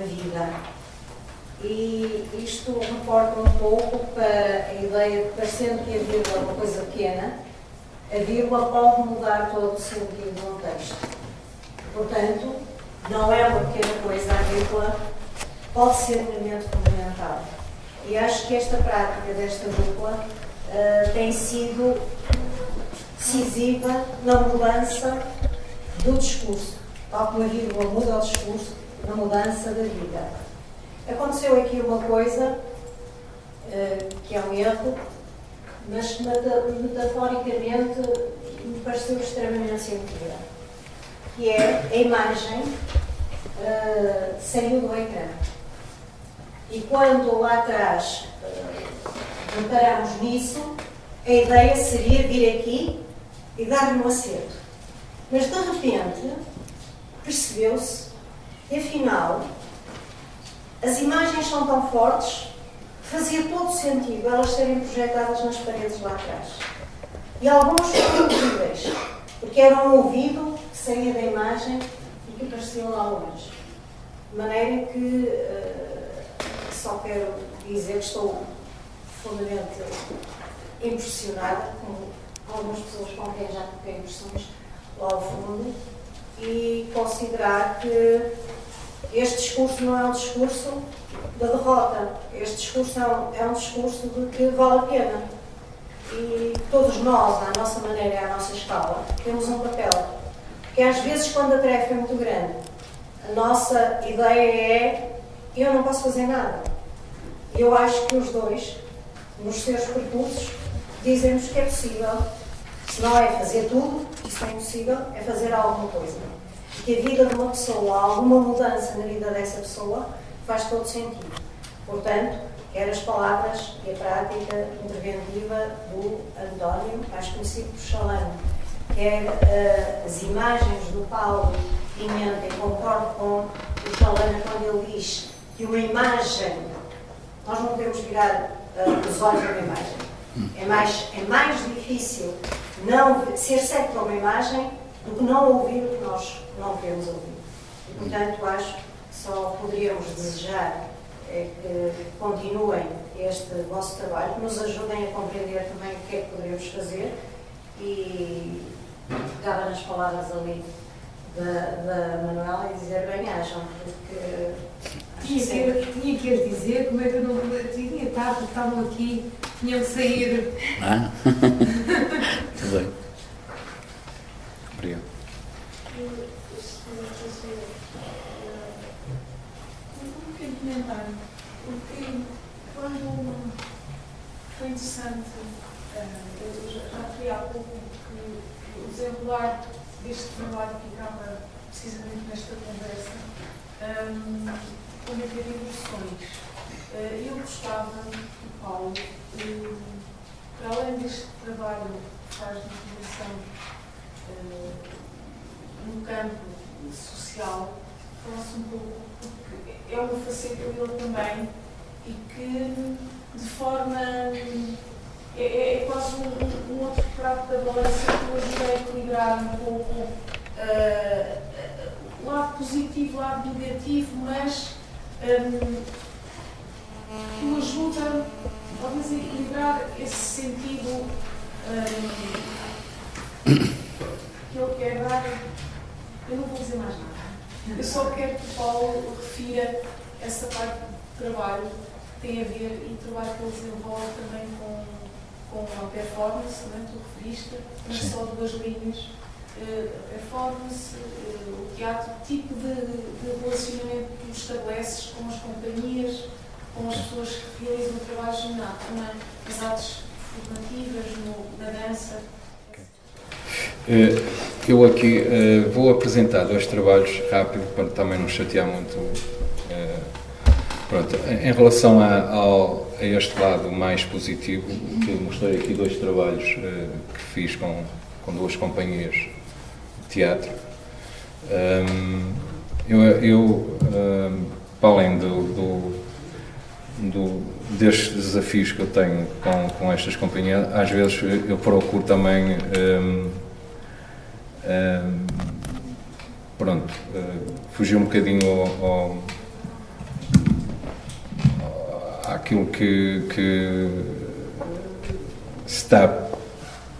vida. E isto reporta um pouco para a ideia de, parecendo que a vírgula é uma coisa pequena, a vírgula pode mudar todo o sentido de um texto. Portanto, não é uma pequena coisa, a vírgula pode ser um elemento fundamental. E acho que esta prática desta dupla tem sido decisiva na mudança do discurso, tal como a vírgula muda o discurso, na mudança da vida. Aconteceu aqui uma coisa que é um erro, mas que metaforicamente me pareceu extremamente sentida, que é a imagem saiu do ecrã. E quando lá atrás reparamos nisso, a ideia seria vir aqui e dar-lhe um acerto. Mas de repente percebeu-se que afinal as imagens são tão fortes que fazia todo sentido elas serem projetadas nas paredes lá atrás. E alguns foram ouvíveis, porque eram um ouvido que saía da imagem e que apareciam lá longe. De maneira que só quero dizer que estou profundamente impressionada com algumas pessoas com quem já toquei impressões lá ao fundo e considerar que este discurso não é um discurso da derrota, este discurso é um discurso de que vale a pena. E todos nós, à nossa maneira e à nossa escala, temos um papel. Porque às vezes, quando a tarefa é muito grande, a nossa ideia é: eu não posso fazer nada. E eu acho que os dois, nos seus percursos, dizem-nos que é possível. Se não é fazer tudo, isso é impossível, é fazer alguma coisa. E que a vida de uma pessoa, alguma mudança na vida dessa pessoa, faz todo sentido. Portanto, quer as palavras e a prática interventiva do António, mais conhecido por Chalano, quer as imagens do Paulo Pimenta, e concordo com o Chalano quando ele diz que uma imagem, nós não podemos virar os olhos a uma imagem. É mais difícil não ser certo para uma imagem do que não ouvir o que nós não queremos ouvir. E, portanto, acho que só poderíamos desejar que continuem este vosso trabalho, que nos ajudem a compreender também o que é que poderemos fazer, e pegava nas palavras ali da Manuela e dizer: bem-ajam, porque tinha que lhes dizer como é que eu não tinha tarde, estavam aqui, tinham que sair. Muito bem. Obrigado. Um pequeno comentário, porque quando foi interessante, eu já referi há pouco que o desenrolar deste trabalho ficava precisamente nesta conversa, quando havia evoluções. Eu gostava que o Paulo, para além deste trabalho que faz de motivação no campo social, falasse um pouco, porque é uma faceta dele também, e que de forma é quase um outro prato da balança que o ajuda a equilibrar um pouco o lado positivo, o lado negativo, mas que o ajuda talvez a equilibrar esse sentido que ele quer dar. Eu não vou dizer mais nada. Eu só quero que o Paulo refira essa parte do trabalho que tem a ver, e o trabalho que ele desenvolve também com a performance, né? Tu referiste, não só duas linhas, a performance, o teatro, o tipo de relacionamento que tu estabeleces com as companhias, com as pessoas que realizam o trabalho geminado, também as artes formativas, na dança. Eu aqui vou apresentar dois trabalhos rápido para também não chatear muito. Pronto, em relação a este lado mais positivo, que eu mostrei aqui dois trabalhos que fiz com duas companhias de teatro. Para além destes desafios que eu tenho com estas companhias, às vezes eu procuro também fugir um bocadinho aquilo que está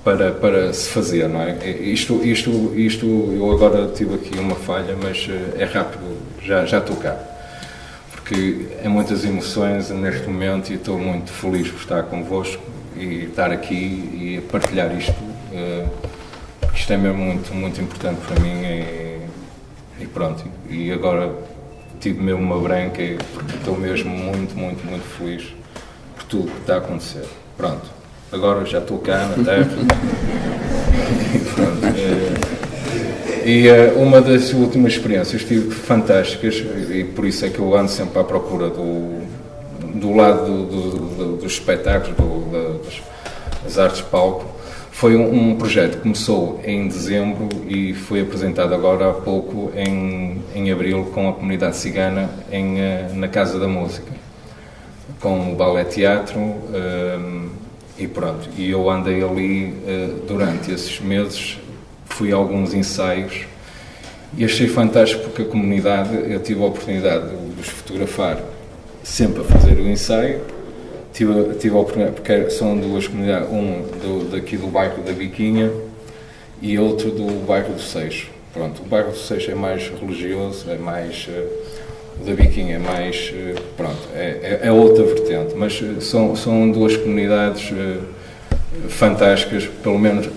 para se fazer, não é? Isto, eu agora tive aqui uma falha, mas é rápido, já estou cá. Porque é muitas emoções neste momento e estou muito feliz por estar convosco e estar aqui e partilhar isto, porque isto é mesmo muito, muito importante para mim e pronto. E agora tive mesmo uma branca porque estou mesmo muito, muito, muito feliz por tudo que está a acontecer. Pronto, agora já estou cá na terra e pronto. Uma das últimas experiências tive fantásticas e por isso é que eu ando sempre à procura do lado dos espetáculos, das artes de palco. Foi um projeto que começou em dezembro e foi apresentado agora há pouco, em abril, com a comunidade cigana na Casa da Música, com o ballet teatro e pronto. E eu andei ali durante esses meses, fui a alguns ensaios e achei fantástico porque a comunidade, eu tive a oportunidade de os fotografar sempre a fazer o ensaio. Tive a oportunidade, porque são duas comunidades, daqui do bairro da Biquinha e outro do bairro do Seixo. Pronto, o bairro do Seixo é mais religioso, é mais... o da Biquinha é mais... pronto, é outra vertente, mas são duas comunidades fantásticas, pelo menos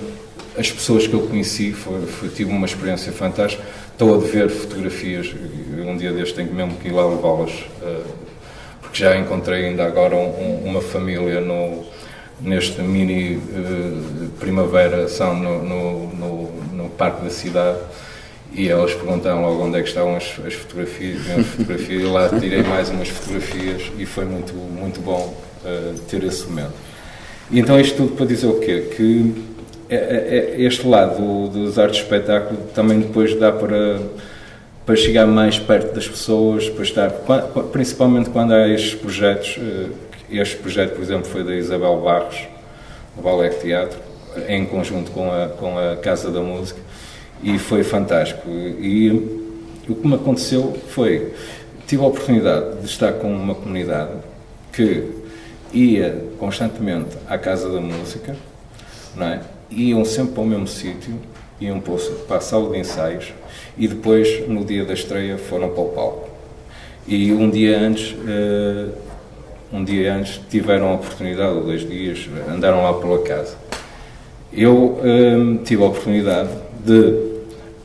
as pessoas que eu conheci, tive uma experiência fantástica. Estou a ver fotografias, um dia deste tenho mesmo que ir lá levá-las, porque já encontrei ainda agora uma família neste mini primavera, são no Parque da Cidade, e elas perguntaram logo onde é que estavam as fotografias, e lá tirei mais umas fotografias e foi muito, muito bom ter esse momento. E então isto tudo para dizer o quê? Que este lado das artes de espetáculo também depois dá para chegar mais perto das pessoas, para estar, principalmente quando há estes projetos. Este projeto, por exemplo, foi da Isabel Barros, o ballet teatro, em conjunto com a Casa da Música, e foi fantástico. E o que me aconteceu foi, tive a oportunidade de estar com uma comunidade que ia constantemente à Casa da Música, não é? Iam sempre para o mesmo sítio, iam para a sala de ensaios e depois, no dia da estreia, foram para o palco. E um dia antes tiveram a oportunidade, ou 2 dias, andaram lá pela casa. Eu tive a oportunidade de,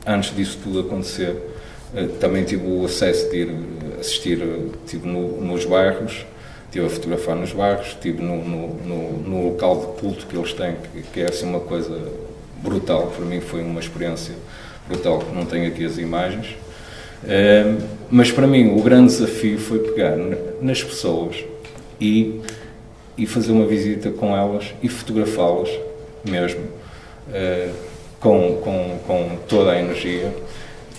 antes disso tudo acontecer, também tive o acesso de ir assistir, estive nos bairros, estive a fotografar nos bairros, estive no local de culto que eles têm, que é assim uma coisa brutal. Para mim foi uma experiência brutal, que não tenho aqui as imagens. Mas para mim o grande desafio foi pegar nas pessoas e fazer uma visita com elas e fotografá-las mesmo, com toda a energia,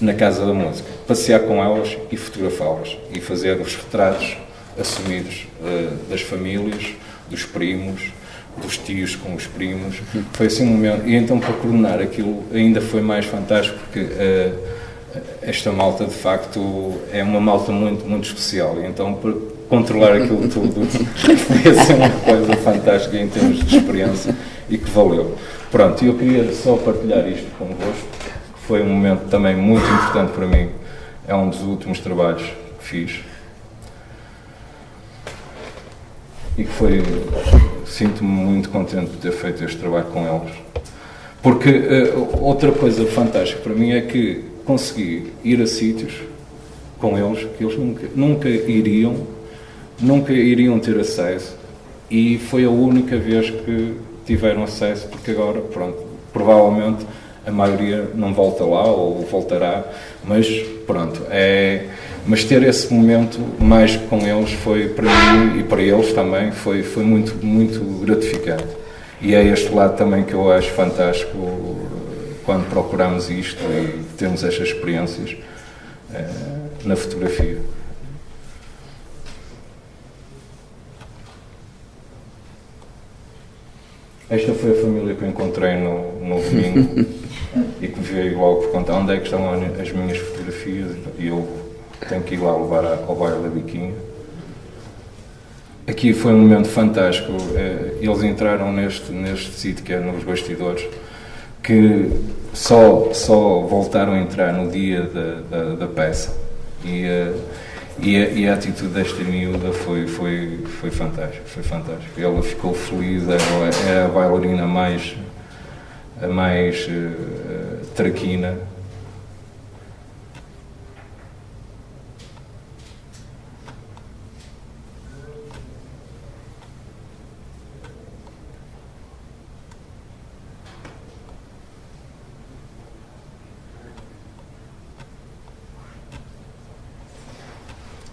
na Casa da Música. Passear com elas e fotografá-las e fazer os retratos assumidos das famílias, dos primos, dos tios com os primos. Foi assim um momento. E então, para coordenar aquilo, ainda foi mais fantástico, porque esta malta, de facto, é uma malta muito, muito especial. E então, para controlar aquilo tudo, foi assim uma coisa fantástica em termos de experiência e que valeu. Pronto, eu queria só partilhar isto convosco, que foi um momento também muito importante para mim. É um dos últimos trabalhos que fiz. E que sinto-me muito contente por ter feito este trabalho com eles. Porque outra coisa fantástica para mim é que consegui ir a sítios com eles que eles nunca iriam ter acesso, e foi a única vez que tiveram acesso, porque agora, pronto, provavelmente a maioria não volta lá ou voltará, mas pronto, mas ter esse momento mais com eles foi, para mim e para eles também, foi muito, muito gratificante. E é este lado também que eu acho fantástico quando procuramos isto e temos estas experiências na fotografia. Esta foi a família que eu encontrei no domingo e que me veio logo perguntar onde é que estão as minhas fotografias, e eu tenho que ir lá levar ao bairro da Biquinha. aqui foi um momento fantástico. Eles entraram neste sítio que é nos bastidores, que só voltaram a entrar no dia da peça, e a atitude desta miúda foi fantástica, foi fantástica. Ela ficou feliz, ela é a bailarina mais traquina.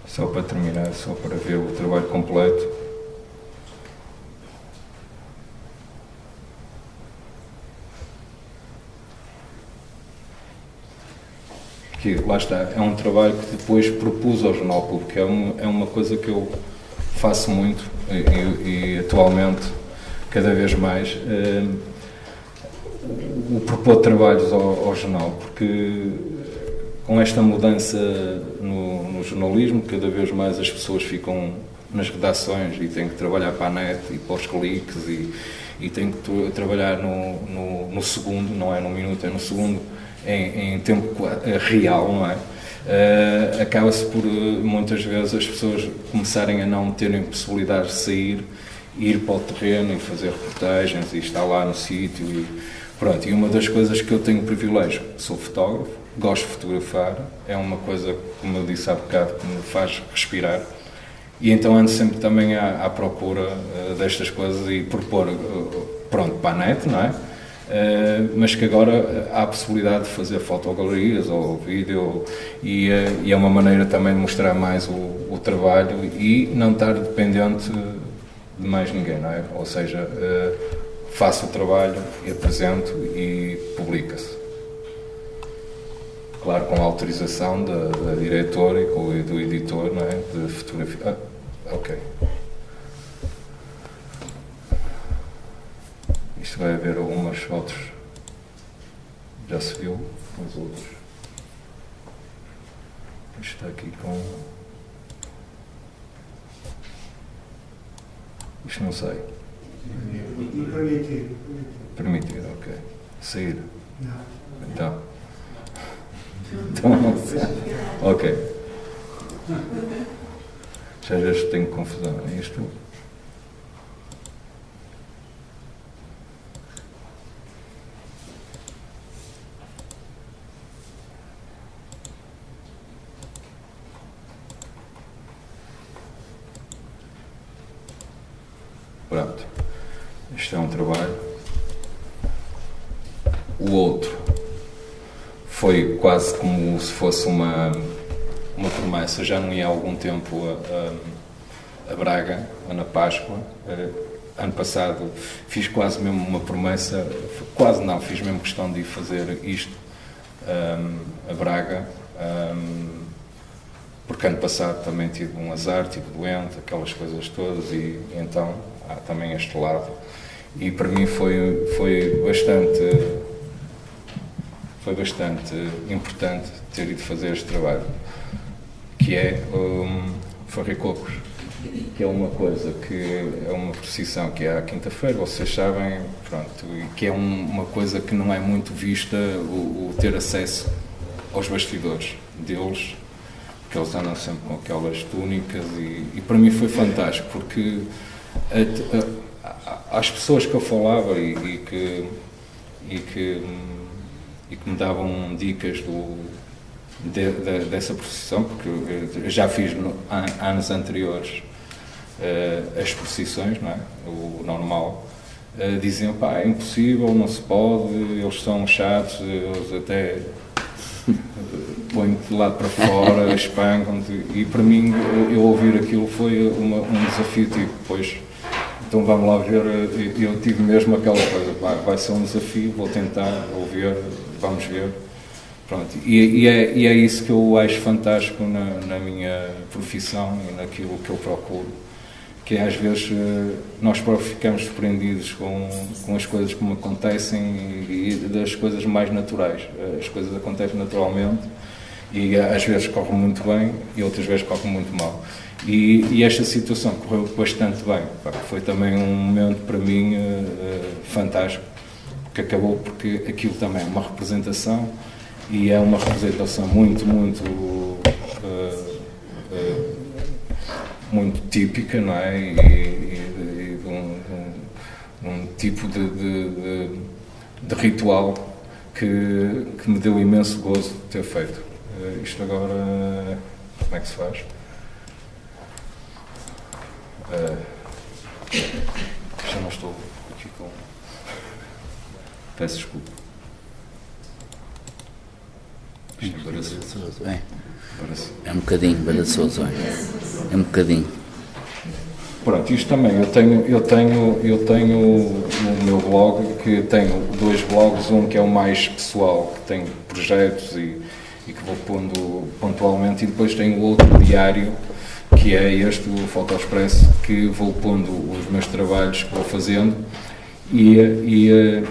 Só para terminar, só para ver o trabalho completo. Que, lá está, é um trabalho que depois propus ao Jornal Público, é uma coisa que eu faço muito e atualmente, cada vez mais, o propor trabalhos ao jornal, porque com esta mudança no jornalismo, cada vez mais as pessoas ficam nas redações e têm que trabalhar para a net e para os cliques e têm que trabalhar no segundo, não é no minuto, é no segundo, em tempo real, não é? Acaba-se por, muitas vezes, as pessoas começarem a não terem possibilidade de sair, ir para o terreno e fazer reportagens e estar lá no sítio. E uma das coisas que eu tenho privilégio, sou fotógrafo, gosto de fotografar, é uma coisa, como eu disse há bocado, que me faz respirar, e então ando sempre também à procura destas coisas e propor, para a net, não é? Mas que agora há a possibilidade de fazer fotogalerias ou vídeo, e é uma maneira também de mostrar mais o trabalho e não estar dependente de mais ninguém, não é? Ou seja, faço o trabalho, apresento e publica-se. Claro, com a autorização da diretora e do editor, não é? De fotografia. Ok. Isto vai haver algumas fotos. Já se viu os outros. Isto está aqui com... Isto não sei. Permitido, ok. Sair. Então. Ok. Já às vezes tenho confusão. É isto? Pronto. Este é um trabalho. O outro foi quase como se fosse uma promessa. Já não ia há algum tempo a Braga, na Páscoa. Ano passado fiz quase mesmo uma promessa, quase não, fiz mesmo questão de ir fazer isto a Braga, porque ano passado também tive um azar, estive doente, aquelas coisas todas, e então há também este lado. E para mim foi bastante importante ter ido fazer este trabalho, que é Farricocos, que é uma coisa que é uma procissão que é à quinta-feira, vocês sabem, pronto, e que é uma coisa que não é muito vista, o ter acesso aos bastidores deles, porque eles andam sempre com aquelas túnicas, e para mim foi fantástico, porque as pessoas que eu falava e que me davam dicas dessa procissão, porque eu já fiz anos anteriores as procissões, não é? O normal, diziam, pá, é impossível, não se pode, eles são chatos, eles até põem-te de lado para fora, espancam-te, e para mim, eu ouvir aquilo foi um desafio, tipo, pois, então vamos lá ver, eu tive mesmo aquela coisa, pá, vai ser um desafio, vou tentar, vou ver, vamos ver. Pronto, e é isso que eu acho fantástico na minha profissão e naquilo que eu procuro, que é, às vezes nós próprios ficamos surpreendidos com as coisas como acontecem e das coisas mais naturais. As coisas acontecem naturalmente e às vezes correm muito bem e outras vezes correm muito mal. E esta situação correu bastante bem. Pá, foi também um momento para mim fantástico, que acabou porque aquilo também é uma representação e é uma representação muito típica, não é? E de um tipo de ritual que me deu imenso gozo de ter feito. Isto agora, como é que se faz? Já não estou aqui com... Peço desculpa. Isto é embaraçoso. É um bocadinho embaraçoso, é um bocadinho. Pronto, isto também, eu tenho o meu blog, que tenho 2 blogs, um que é o mais pessoal, que tem projetos e que vou pondo pontualmente, e depois tenho o outro diário, que é este, o Foto Expresso, que vou pondo os meus trabalhos que vou fazendo e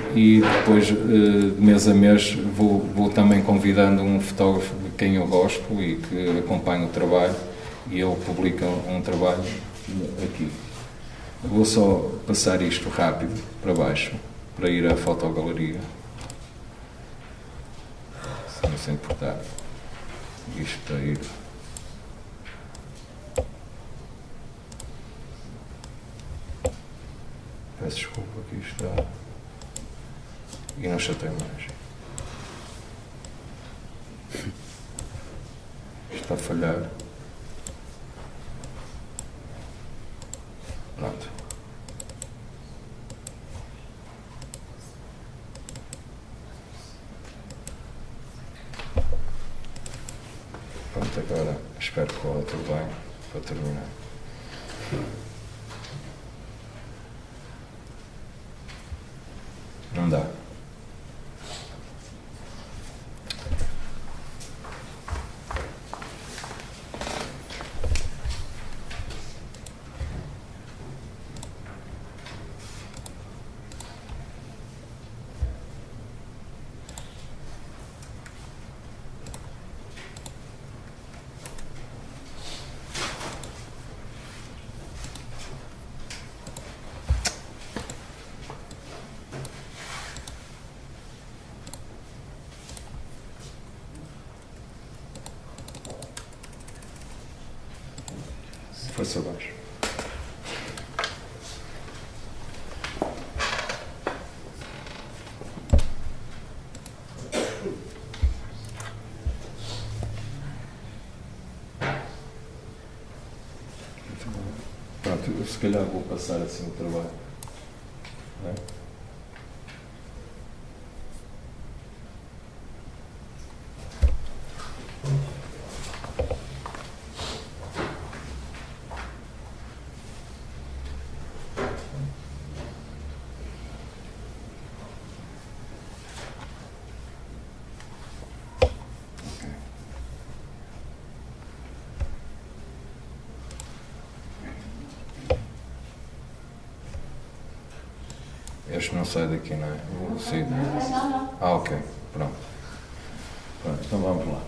depois, de mês a mês, vou também convidando um fotógrafo de quem eu gosto e que acompanha o trabalho, e ele publica um trabalho aqui. Vou só passar isto rápido para baixo, para ir à fotogaleria, se não se importar. Isto para ir... Peço desculpa que isto está... E não chatei mais. Isto está a falhar. Pronto. Pronto, agora espero que corra tudo bem para terminar. Não dá. Força abaixo. Pronto, eu se calhar vou passar assim o trabalho. Não é? Este não sai daqui, não é? Vou sair daqui. Não. Ah, ok. Pronto. Pronto, então vamos lá.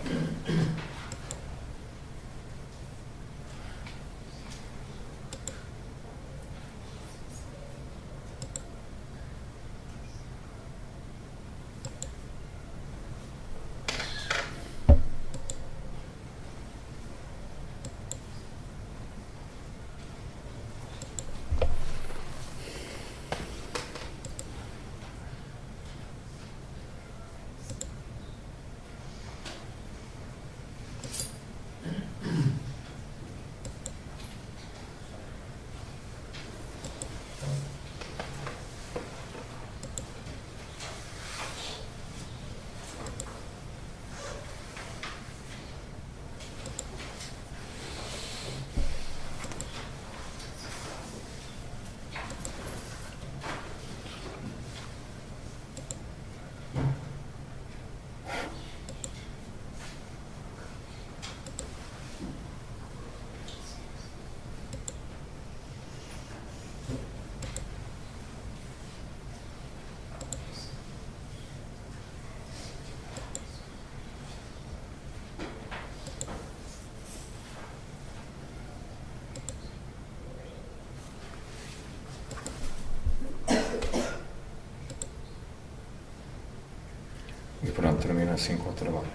não termina assim com o trabalho.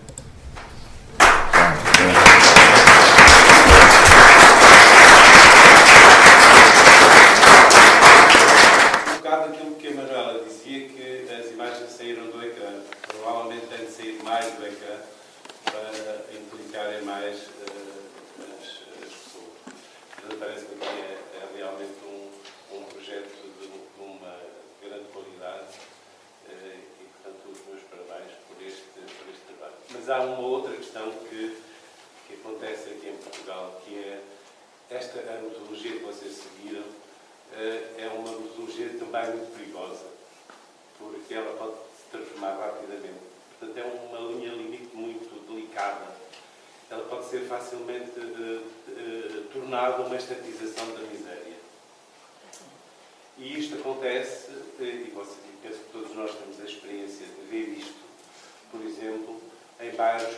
Um bocado aquilo que a Manuela dizia, que as imagens saíram do ecrã. Provavelmente têm de sair mais do ecrã para implicarem mais as pessoas. Portanto, parece-me que é realmente um projeto de uma grande qualidade e, portanto, os meus parabéns por este trabalho. Mas há uma outra questão que acontece aqui em Portugal, que é a metodologia que vocês seguiram é uma metodologia também muito perigosa, porque ela pode se transformar rapidamente. Portanto, é uma linha limite muito delicada. Ela pode ser facilmente tornada uma estetização da miséria. E isto acontece, e penso que todos nós temos a experiência de ver isto, por exemplo, em bairros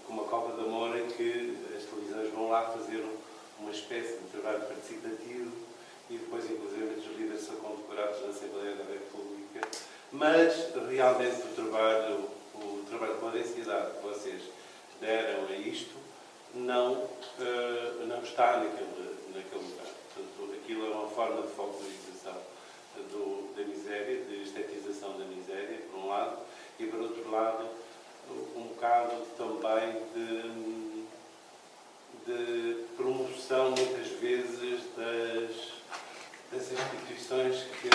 como a Copa da Moura, em que as televisões vão lá fazer uma espécie de trabalho participativo e depois, inclusive, os líderes são condecorados na Assembleia da República. Mas, realmente, o trabalho com a densidade que vocês deram a isto não está naquele lugar. Portanto, aquilo é uma forma de folclorização da miséria, de estetização da miséria, por um lado, e, por outro lado, um bocado também de promoção, muitas vezes, das instituições que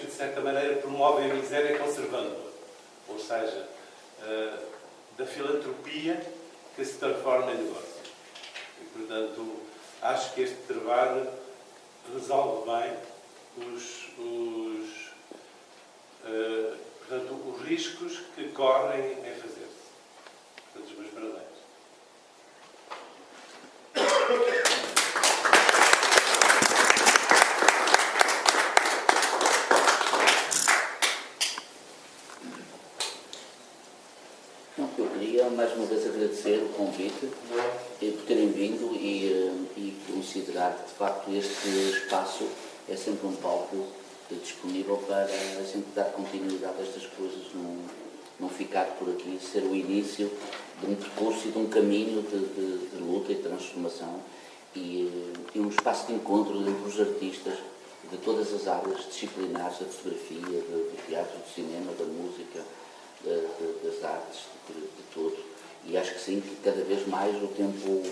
de certa maneira promovem a miséria conservando-a, ou seja, da filantropia que se transforma em negócio. E, portanto, acho que este trabalho resolve bem os riscos que correm em fazer-se. Portanto, os meus parabéns. Eu queria mais uma vez agradecer o convite por terem vindo e considerar que de facto este espaço é sempre um palco disponível para a gente dar continuidade a estas coisas, não ficar por aqui, ser o início de um percurso e de um caminho de luta e de transformação e um espaço de encontro entre os artistas de todas as áreas disciplinares, da fotografia, do teatro, do cinema, da música, das artes, de tudo. E acho que sim, que cada vez mais o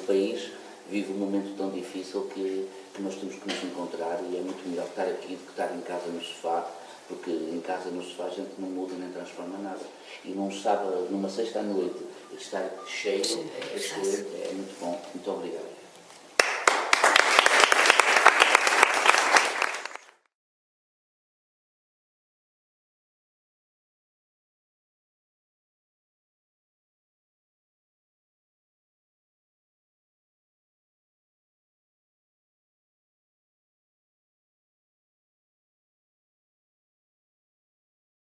país vive um momento tão difícil que nós temos que nos encontrar e é muito melhor estar aqui do que estar em casa no sofá, porque em casa no sofá a gente não muda nem transforma nada. E num sábado, numa sexta à noite, estar cheio, as pessoas